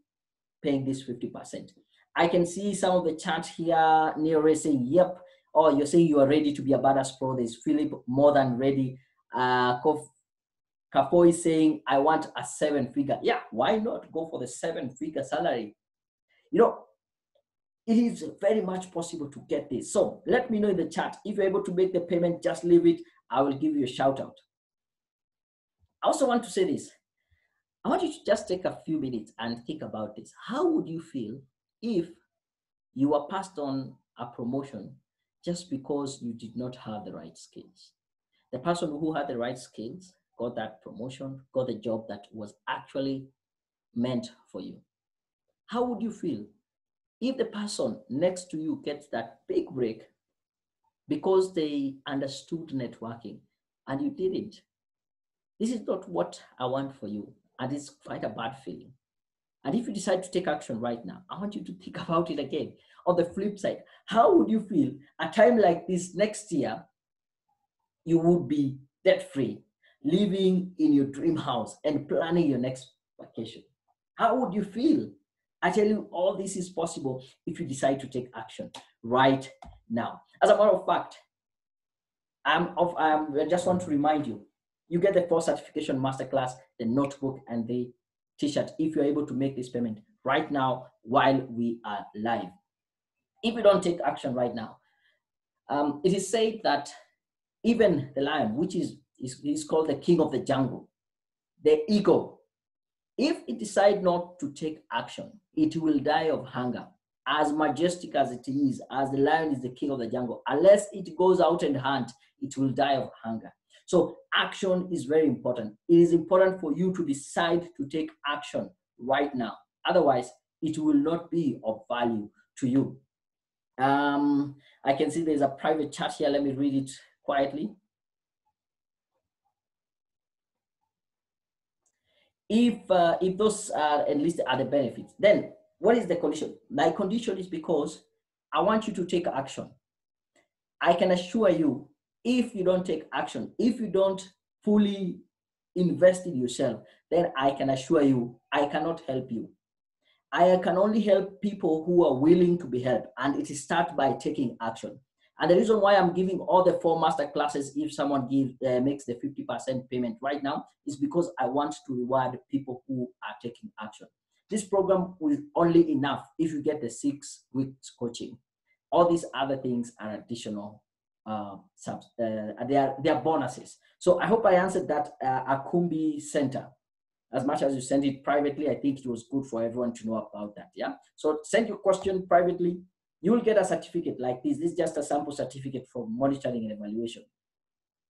paying this 50%. I can see some of the chat here. Neil saying, yep. Or you're saying you are ready to be a badass pro. There's Philip, more than ready. Kafo is saying, I want a 7-figure. Yeah, why not go for the 7-figure salary? You know, it is very much possible to get this. So let me know in the chat. If you're able to make the payment, just leave it. I will give you a shout out. I also want to say this. I want you to just take a few minutes and think about this. How would you feel if you were passed on a promotion just because you did not have the right skills? The person who had the right skills got that promotion, got the job that was actually meant for you. How would you feel if the person next to you gets that big break because they understood networking and you didn't? This is not what I want for you, and it's quite a bad feeling. And if you decide to take action right now, I want you to think about it again. On the flip side, how would you feel a time like this next year? You would be debt-free, living in your dream house and planning your next vacation. How would you feel? I tell you, all this is possible if you decide to take action right now. As a matter of fact, I just want to remind you, you get the 4 certification masterclass, the notebook, and the t-shirt if you're able to make this payment right now while we are live. If you don't take action right now, it is said that even the lion, which is called the king of the jungle, the eagle, if it decides not to take action, it will die of hunger. As majestic as it is, as the lion is the king of the jungle, unless it goes out and hunt, it will die of hunger. So action is very important. It is important for you to decide to take action right now. Otherwise, it will not be of value to you. I can see there's a private chat here. Let me read it quietly. If those are at least are the benefits, then what is the condition? My condition is because I want you to take action. I can assure you, if you don't take action, if you don't fully invest in yourself, then I can assure you, I cannot help you. I can only help people who are willing to be helped, and it starts by taking action. And the reason why I'm giving all the 4 master classes, if someone makes the 50% payment right now, is because I want to reward people who are taking action. This program will only enough if you get the 6 weeks coaching. All these other things are additional they are bonuses. So I hope I answered that Akumbi Center. As much as you send it privately, I think it was good for everyone to know about that. Yeah. So send your question privately. You will get a certificate like this. This is just a sample certificate for monitoring and evaluation.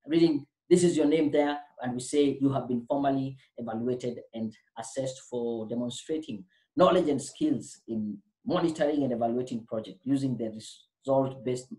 Reading, this is your name there, and we say you have been formally evaluated and assessed for demonstrating knowledge and skills in monitoring and evaluating projects using the result-based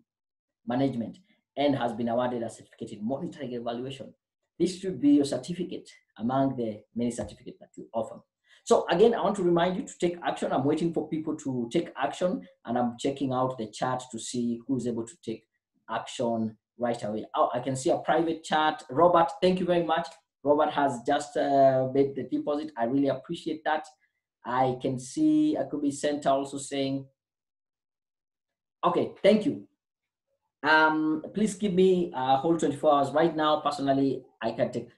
management, and has been awarded a certificate in monitoring and evaluation. This should be your certificate among the many certificates that you offer. So again, I want to remind you to take action. I'm waiting for people to take action, and I'm checking out the chat to see who is able to take action right away. Oh, I can see a private chat. Robert, thank you very much. Robert has just made the deposit. I really appreciate that. I can see Akubi Center also saying, okay, thank you. Please give me a whole 24 hours. Right now, personally, I can take.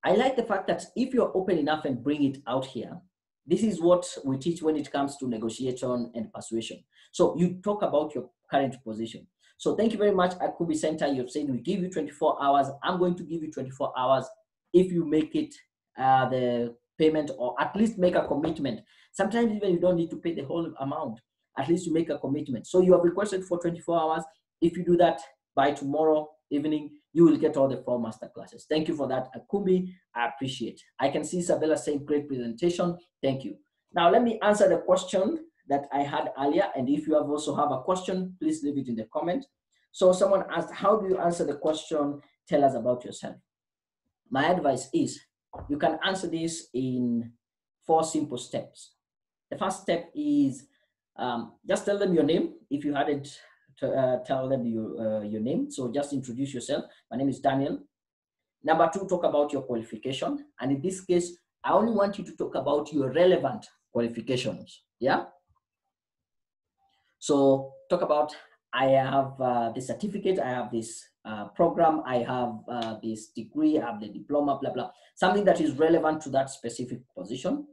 I like the fact that if you're open enough and bring it out here, this is what we teach when it comes to negotiation and persuasion. So you talk about your current position. So thank you very much, Akubi Center. You've said we give you 24 hours. I'm going to give you 24 hours if you make it the payment, or at least make a commitment. Sometimes even you don't need to pay the whole amount. At least you make a commitment. So you have requested for 24 hours. If you do that by tomorrow evening, you will get all the 4 master classes. Thank you for that, Akubi. I appreciate. I can see Isabella saying great presentation. Thank you. Now let me answer the question that I had earlier. And if you also have a question, please leave it in the comment. So someone asked, how do you answer the question, tell us about yourself? My advice is you can answer this in 4 simple steps. The first step is just tell them your name if you hadn't tell them your name. So just introduce yourself. My name is Daniel. Number 2, talk about your qualification. And in this case, I only want you to talk about your relevant qualifications. Yeah. So talk about, I have this certificate, I have this program, I have this degree, I have the diploma, blah, blah. Something that is relevant to that specific position.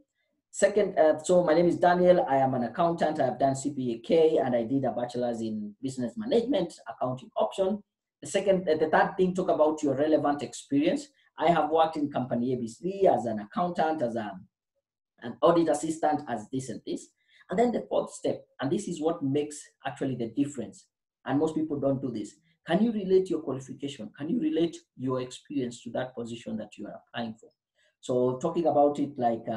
Second, so my name is Daniel. I am an accountant. I have done CPAK and I did a bachelor's in business management, accounting option. The third thing, talk about your relevant experience. I have worked in company ABC as an accountant, as an audit assistant, as this and this. And then the 4th step, and this is what makes actually the difference. And most people don't do this. Can you relate your qualification? Can you relate your experience to that position that you are applying for? So talking about it like,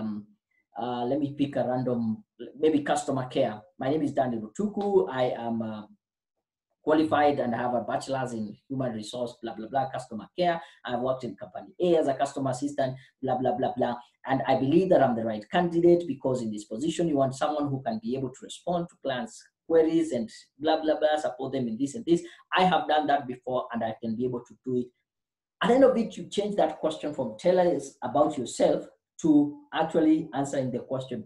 let me pick a random, maybe customer care. My name is Daniel Mutuku. I am qualified and I have a bachelor's in human resource, blah, blah, blah, customer care. I've worked in company A as a customer assistant, blah, blah, blah, blah. And I believe that I'm the right candidate because in this position, you want someone who can be able to respond to clients' queries and blah, blah, blah, support them in this and this. I have done that before and I can be able to do it. At the end of it, you change that question from telling us about yourself to actually answering the question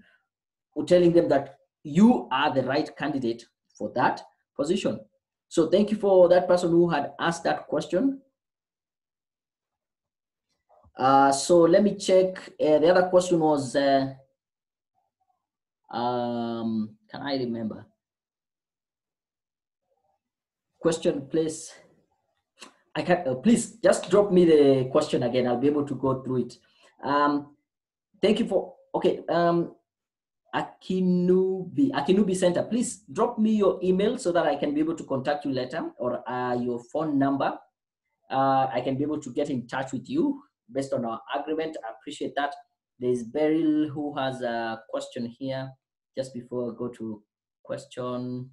or telling them that you are the right candidate for that position. So thank you for that person who had asked that question. So let me check. The other question was, can I remember? Question, please. I can please just drop me the question again. I'll be able to go through it. Thank you for, okay. Akinubi Center, please drop me your email so that I can be able to contact you later, or your phone number. I can be able to get in touch with you based on our agreement. I appreciate that. There's Beryl who has a question here. Just before I go to question.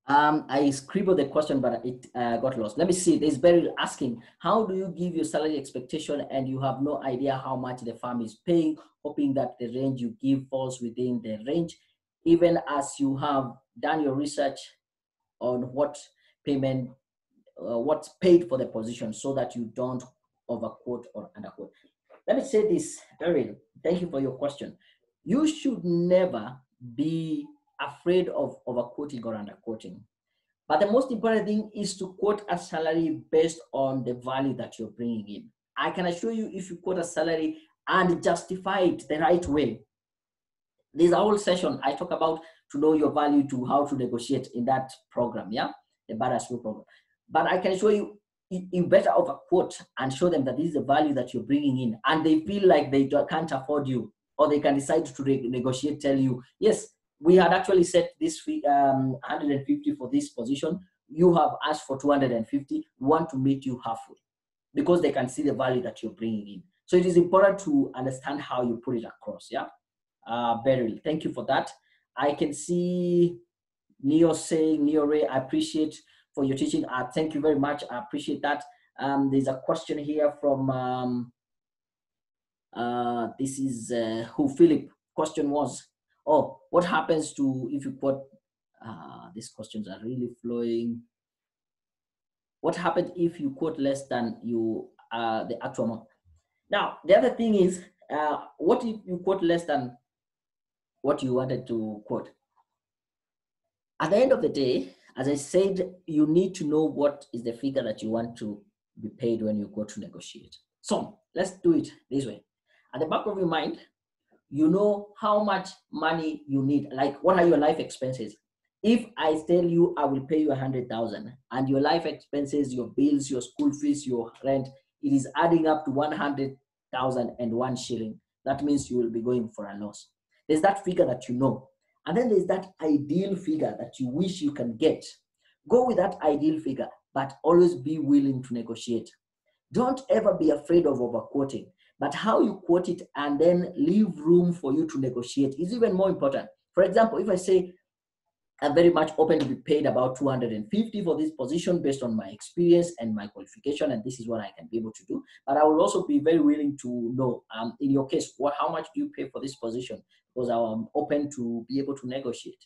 I scribbled the question, but it got lost. Let me see. There's Beryl asking, how do you give your salary expectation and you have no idea how much the firm is paying, hoping that the range you give falls within the range, even as you have done your research on what payment, what's paid for the position, so that you don't overquote or underquote. Let me say this, Beryl. Thank you for your question. You should never be afraid of overquoting or underquoting. But the most important thing is to quote a salary based on the value that you're bringing in. I can assure you, if you quote a salary and justify it the right way, there's a whole session I talk about to know your value, to how to negotiate in that program, yeah, the Badass program. But I can assure you, you better overquote and show them that this is the value that you're bringing in, and they feel like they can't afford you, or they can decide to negotiate, tell you, yes, we had actually set this fee, 150 for this position. You have asked for 250. We want to meet you halfway, because they can see the value that you're bringing in. So it is important to understand how you put it across. Yeah, Beryl, thank you for that. I can see Neo saying, Neo Ray, I appreciate for your teaching. Thank you very much. I appreciate that. There's a question here from, this is who Philip. Question was, oh, what happens to if you quote, these questions are really flowing. What happened if you quote less than the actual amount? Now, the other thing is, what if you quote less than what you wanted to quote? At the end of the day, as I said, you need to know what is the figure that you want to be paid when you go to negotiate. So let's do it this way. At the back of your mind, you know how much money you need. Like, what are your life expenses? If I tell you I will pay you 100,000 and your life expenses, your bills, your school fees, your rent, it is adding up to 100,001 shilling. That means you will be going for a loss. There's that figure that you know. And then there's that ideal figure that you wish you can get. Go with that ideal figure, but always be willing to negotiate. Don't ever be afraid of overquoting, but how you quote it and then leave room for you to negotiate is even more important. For example, if I say, I'm very much open to be paid about 250 for this position based on my experience and my qualification, and this is what I can be able to do. But I will also be very willing to know, in your case, how much do you pay for this position? Because I'm open to be able to negotiate.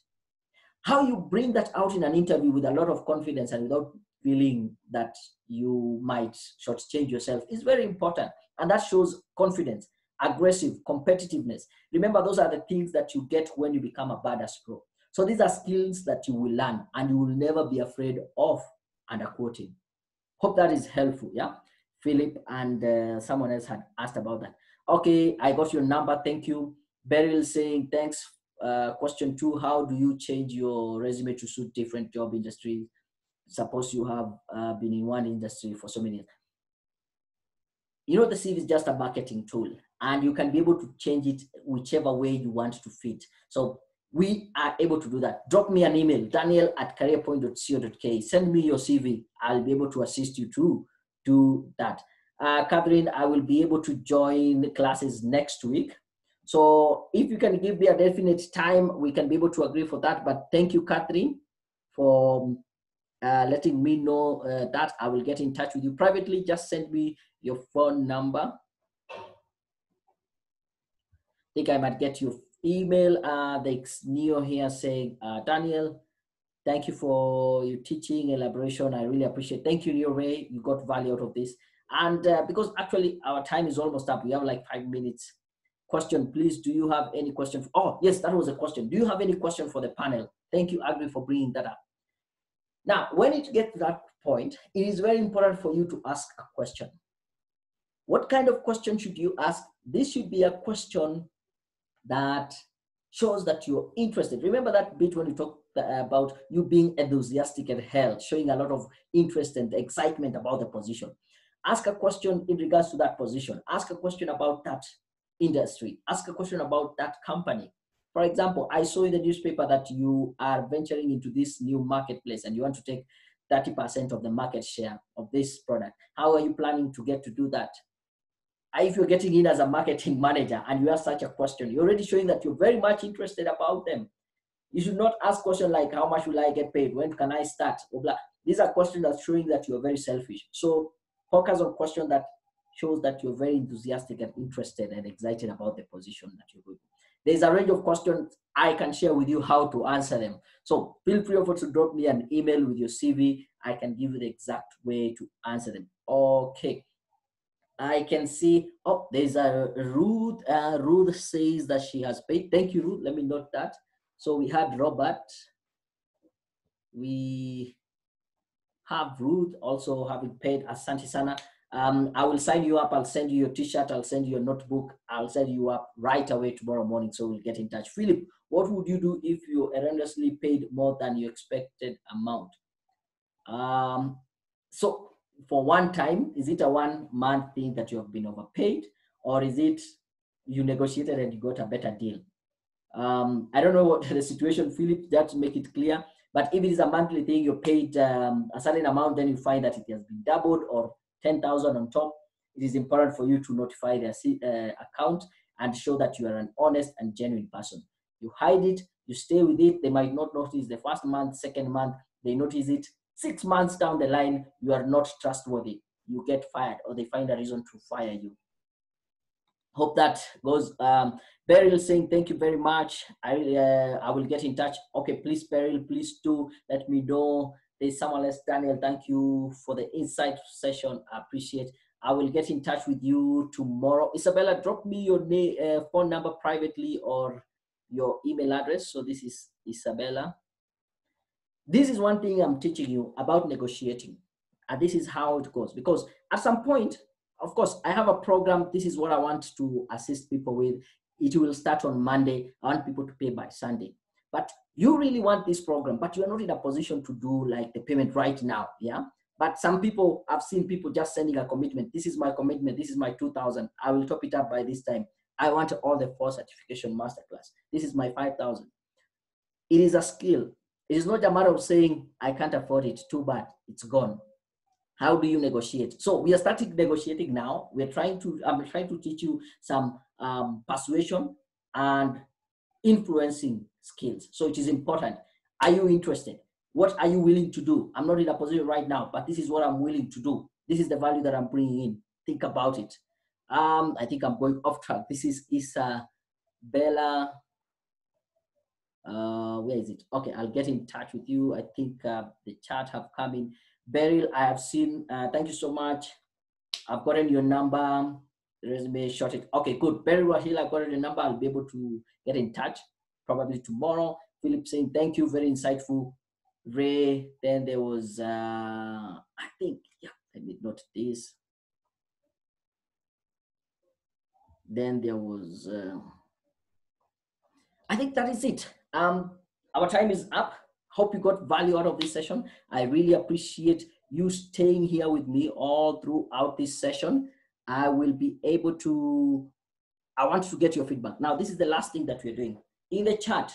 How you bring that out in an interview with a lot of confidence and without feeling that you might shortchange yourself is very important. And that shows confidence, aggressive, competitiveness. Remember, those are the things that you get when you become a badass pro. So these are skills that you will learn and you will never be afraid of underquoting. Hope that is helpful, yeah? Philip and someone else had asked about that. Okay, I got your number, thank you. Beryl saying, thanks. Question 2, how do you change your resume to suit different job industries? Suppose you have been in one industry for so many years. You know, the CV is just a marketing tool and you can be able to change it whichever way you want to fit. So we are able to do that. Drop me an email, daniel@careerpoint.co.ke. Send me your CV. I'll be able to assist you to do that. Catherine, I will be able to join classes next week. So if you can give me a definite time, we can be able to agree for that. But thank you, Catherine, for letting me know that. I will get in touch with you privately. Just send me your phone number. I think I might get your email. There's Neo here saying, Daniel, thank you for your teaching elaboration. I really appreciate it. Thank you, Neo Ray. You got value out of this. And because actually our time is almost up, we have like 5 minutes. Question, please, do you have any question? Oh, yes, that was a question. Do you have any question for the panel? Thank you, Agri, for bringing that up. Now, when it gets to that point, it is very important for you to ask a question. What kind of question should you ask? This should be a question that shows that you're interested. Remember that bit when you talk about you being enthusiastic and held, showing a lot of interest and excitement about the position. Ask a question in regards to that position. Ask a question about that industry. Ask a question about that company. For example, I saw in the newspaper that you are venturing into this new marketplace and you want to take 30% of the market share of this product. How are you planning to get to do that? If you're getting in as a marketing manager and you ask such a question, you're already showing that you're very much interested about them. You should not ask questions like, how much will I get paid? When can I start? Or blah. These are questions that showing that you're very selfish. So focus on questions that shows that you're very enthusiastic and interested and excited about the position that you're going. There's a range of questions I can share with you how to answer them. So feel free to drop me an email with your CV. I can give you the exact way to answer them. Okay. I can see, oh, there's a Ruth. Ruth says that she has paid. Thank you, Ruth. Let me note that. So we had Robert. We have Ruth also having paid. Asante Sana. I will sign you up. I'll send you your t-shirt. I'll send you your notebook. I'll send you up right away tomorrow morning. So we'll get in touch. Philip, what would you do if you erroneously paid more than your expected amount? So for one time, is it a 1 month thing that you have been overpaid, or is it you negotiated and you got a better deal? I don't know what the situation, Philip, just make it clear. But if it is a monthly thing, you're paid a certain amount, then you find that it has been doubled or 10,000 on top. It is important for you to notify the account and show that you are an honest and genuine person. You hide it, You stay with it, they might not notice the first month, second month, they notice it. 6 months down the line, you are not trustworthy. You get fired, or they find a reason to fire you. Hope that goes. Beryl saying, thank you very much. I will get in touch. Okay, please, Beryl, please do let me know. There's someone else, Daniel, thank you for the insight session. I appreciate. I will get in touch with you tomorrow. Isabella, drop me your phone number privately or your email address. So this is Isabella. This is one thing I'm teaching you about negotiating. And this is how it goes. Because at some point, of course, I have a program. This is what I want to assist people with. It will start on Monday. I want people to pay by Sunday. But you really want this program, but you are not in a position to do like the payment right now. Yeah. But some people, I've seen people just sending a commitment. This is my commitment. This is my 2,000. I will top it up by this time. I want all the 4 certification masterclass. This is my 5,000. It is a skill. It is not a matter of saying, I can't afford it. Too bad. It's gone. How do you negotiate? So we are starting negotiating now. I'm trying to teach you some persuasion and influencing skills. So it is important. Are you interested? What are you willing to do? I'm not in a position right now, but this is what I'm willing to do. This is the value that I'm bringing in. Think about it. I think I'm going off track. This is Bella. Where is it? Okay, I'll get in touch with you. I think the chat have come in. Beryl, I have seen. Thank you so much. I've gotten your number. Resume shorted. Okay, good. Beryl Rahil, I've gotten your number. I'll be able to get in touch probably tomorrow. Philip saying thank you, very insightful. Ray, then there was I think, yeah, let me note this. Then there was I think that is it. Our time is up. Hope you got value out of this session. I really appreciate you staying here with me all throughout this session. I will be able to, I want to get your feedback. Now, this is the last thing that we're doing. In the chat,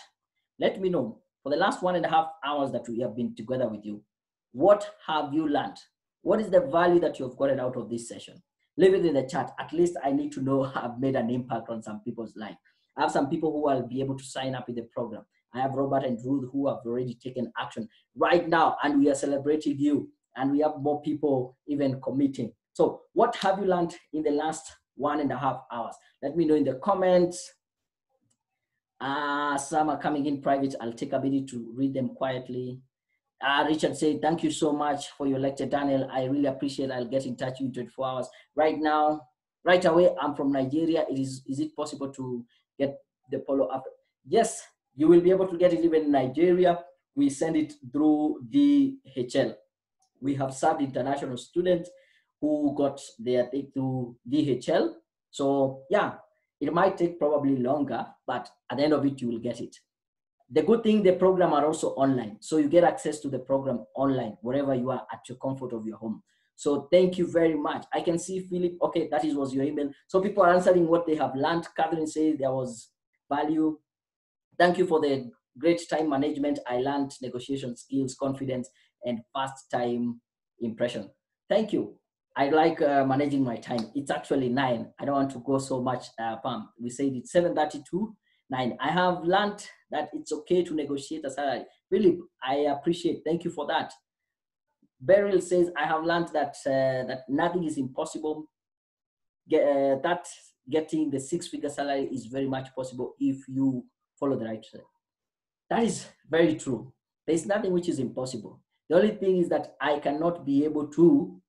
let me know for the last 1.5 hours that we have been together with you, what have you learned? What is the value that you've gotten out of this session? Leave it in the chat. At least I need to know I've made an impact on some people's life. I have some people who will be able to sign up in the program. I have Robert and Ruth who have already taken action right now, and we are celebrating you, and we have more people even committing. So what have you learned in the last 1.5 hours? Let me know in the comments. Some are coming in private. I'll take a minute to read them quietly. Richard said, thank you so much for your lecture, Daniel. I really appreciate it. I'll get in touch with you in 24 hours. Right now, right away, I'm from Nigeria. Is it possible to get the polo after? Yes, you will be able to get it even in Nigeria. We send it through DHL. We have served international students who got their thing through DHL. So yeah, it might take probably longer, but at the end of it, you will get it. The good thing, the program are also online. So you get access to the program online, wherever you are at your comfort of your home. So thank you very much. I can see Philip, okay, that was your email. So people are answering what they have learned. Catherine says there was value. Thank you for the great time management. I learned negotiation skills, confidence, and fast time impression. Thank you. I like managing my time. It's actually 9. I don't want to go so much, Pam. We said it's 7:32, 9. I have learned that it's okay to negotiate a salary. Philip, I appreciate. Thank you for that. Beryl says, I have learned that that nothing is impossible. That getting the 6-figure salary is very much possible if you follow the right step. That is very true. There's nothing which is impossible. The only thing is that I cannot be able to,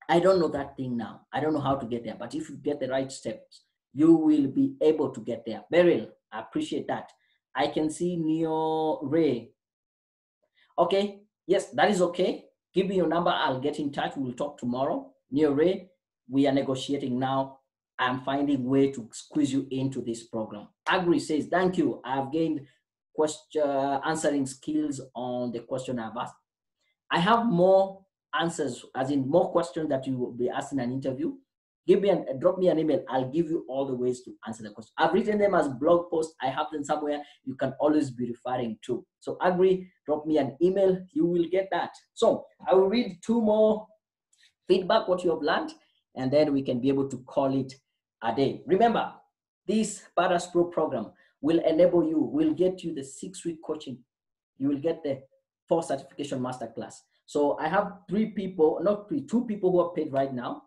I don't know that thing now. I don't know how to get there, but if you get the right steps, you will be able to get there. Beryl, I appreciate that. I can see Neo Ray. Okay, yes, that is okay. Give me your number, I'll get in touch. We'll talk tomorrow. Neo Ray, we are negotiating now. I'm finding a way to squeeze you into this program. Agri says, thank you. I've gained answering skills on the question I've asked. I have more answers, as in more questions that you will be asked in an interview. Drop me an email. I'll give you all the ways to answer the question. I've written them as blog posts. I have them somewhere. You can always be referring to. So agree, drop me an email. You will get that. So I will read 2 more feedback, what you have learned, and then we can be able to call it a day. Remember, this Badass Pro program will enable you, will get you the 6-week coaching. You will get the 4 certification masterclass. So I have 3 people, not 3, 2 people who are paid right now.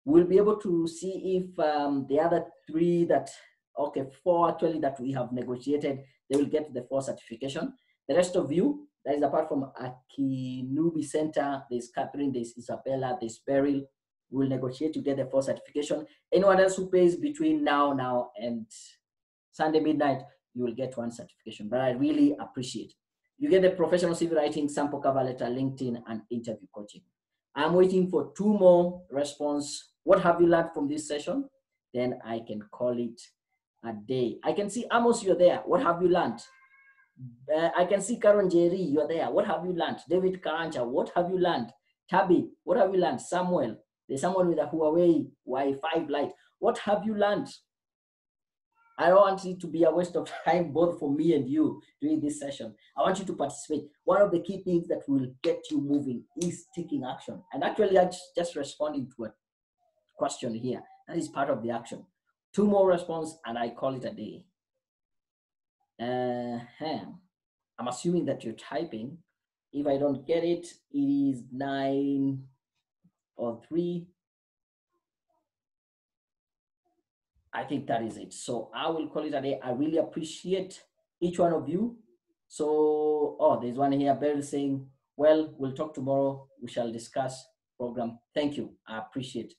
We'll be able to see if the other 3 that, okay, 4 actually that we have negotiated, they will get the 4 certification. The rest of you, that is apart from Akinubi Center, there's Catherine, there's Isabella, there's Beryl, we'll negotiate to get the 4 certification. Anyone else who pays between now and Sunday midnight, you will get 1 certification, but I really appreciate. You get the professional CV writing, sample cover letter, LinkedIn, and interview coaching. I'm waiting for 2 more response. What have you learned from this session? Then I can call it a day. I can see Amos, you're there. What have you learned? I can see Karen Jerry, you're there. What have you learned? David Karancha, what have you learned? Tabby, what have you learned? Samuel, there's someone with a Huawei Y5 Lite. What have you learned? I don't want it to be a waste of time both for me and you during this session. I want you to participate. One of the key things that will get you moving is taking action. And actually, I'm just responding to a question here. That is part of the action. 2 more response and I call it a day. I'm assuming that you're typing. If I don't get it, it is 9 or 3. I think that is it. So I will call it a day. I really appreciate each one of you. So, oh, there's one here, Beryl saying, well, we'll talk tomorrow. We shall discuss program. Thank you. I appreciate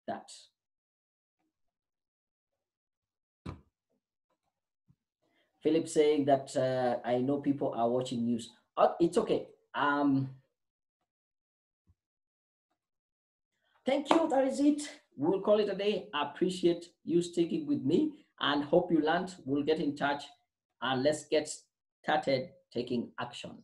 that. Philip saying that I know people are watching news. Oh, it's okay. Thank you. That is it. We'll call it a day. I appreciate you sticking with me and hope you learned. We'll get in touch and let's get started taking action.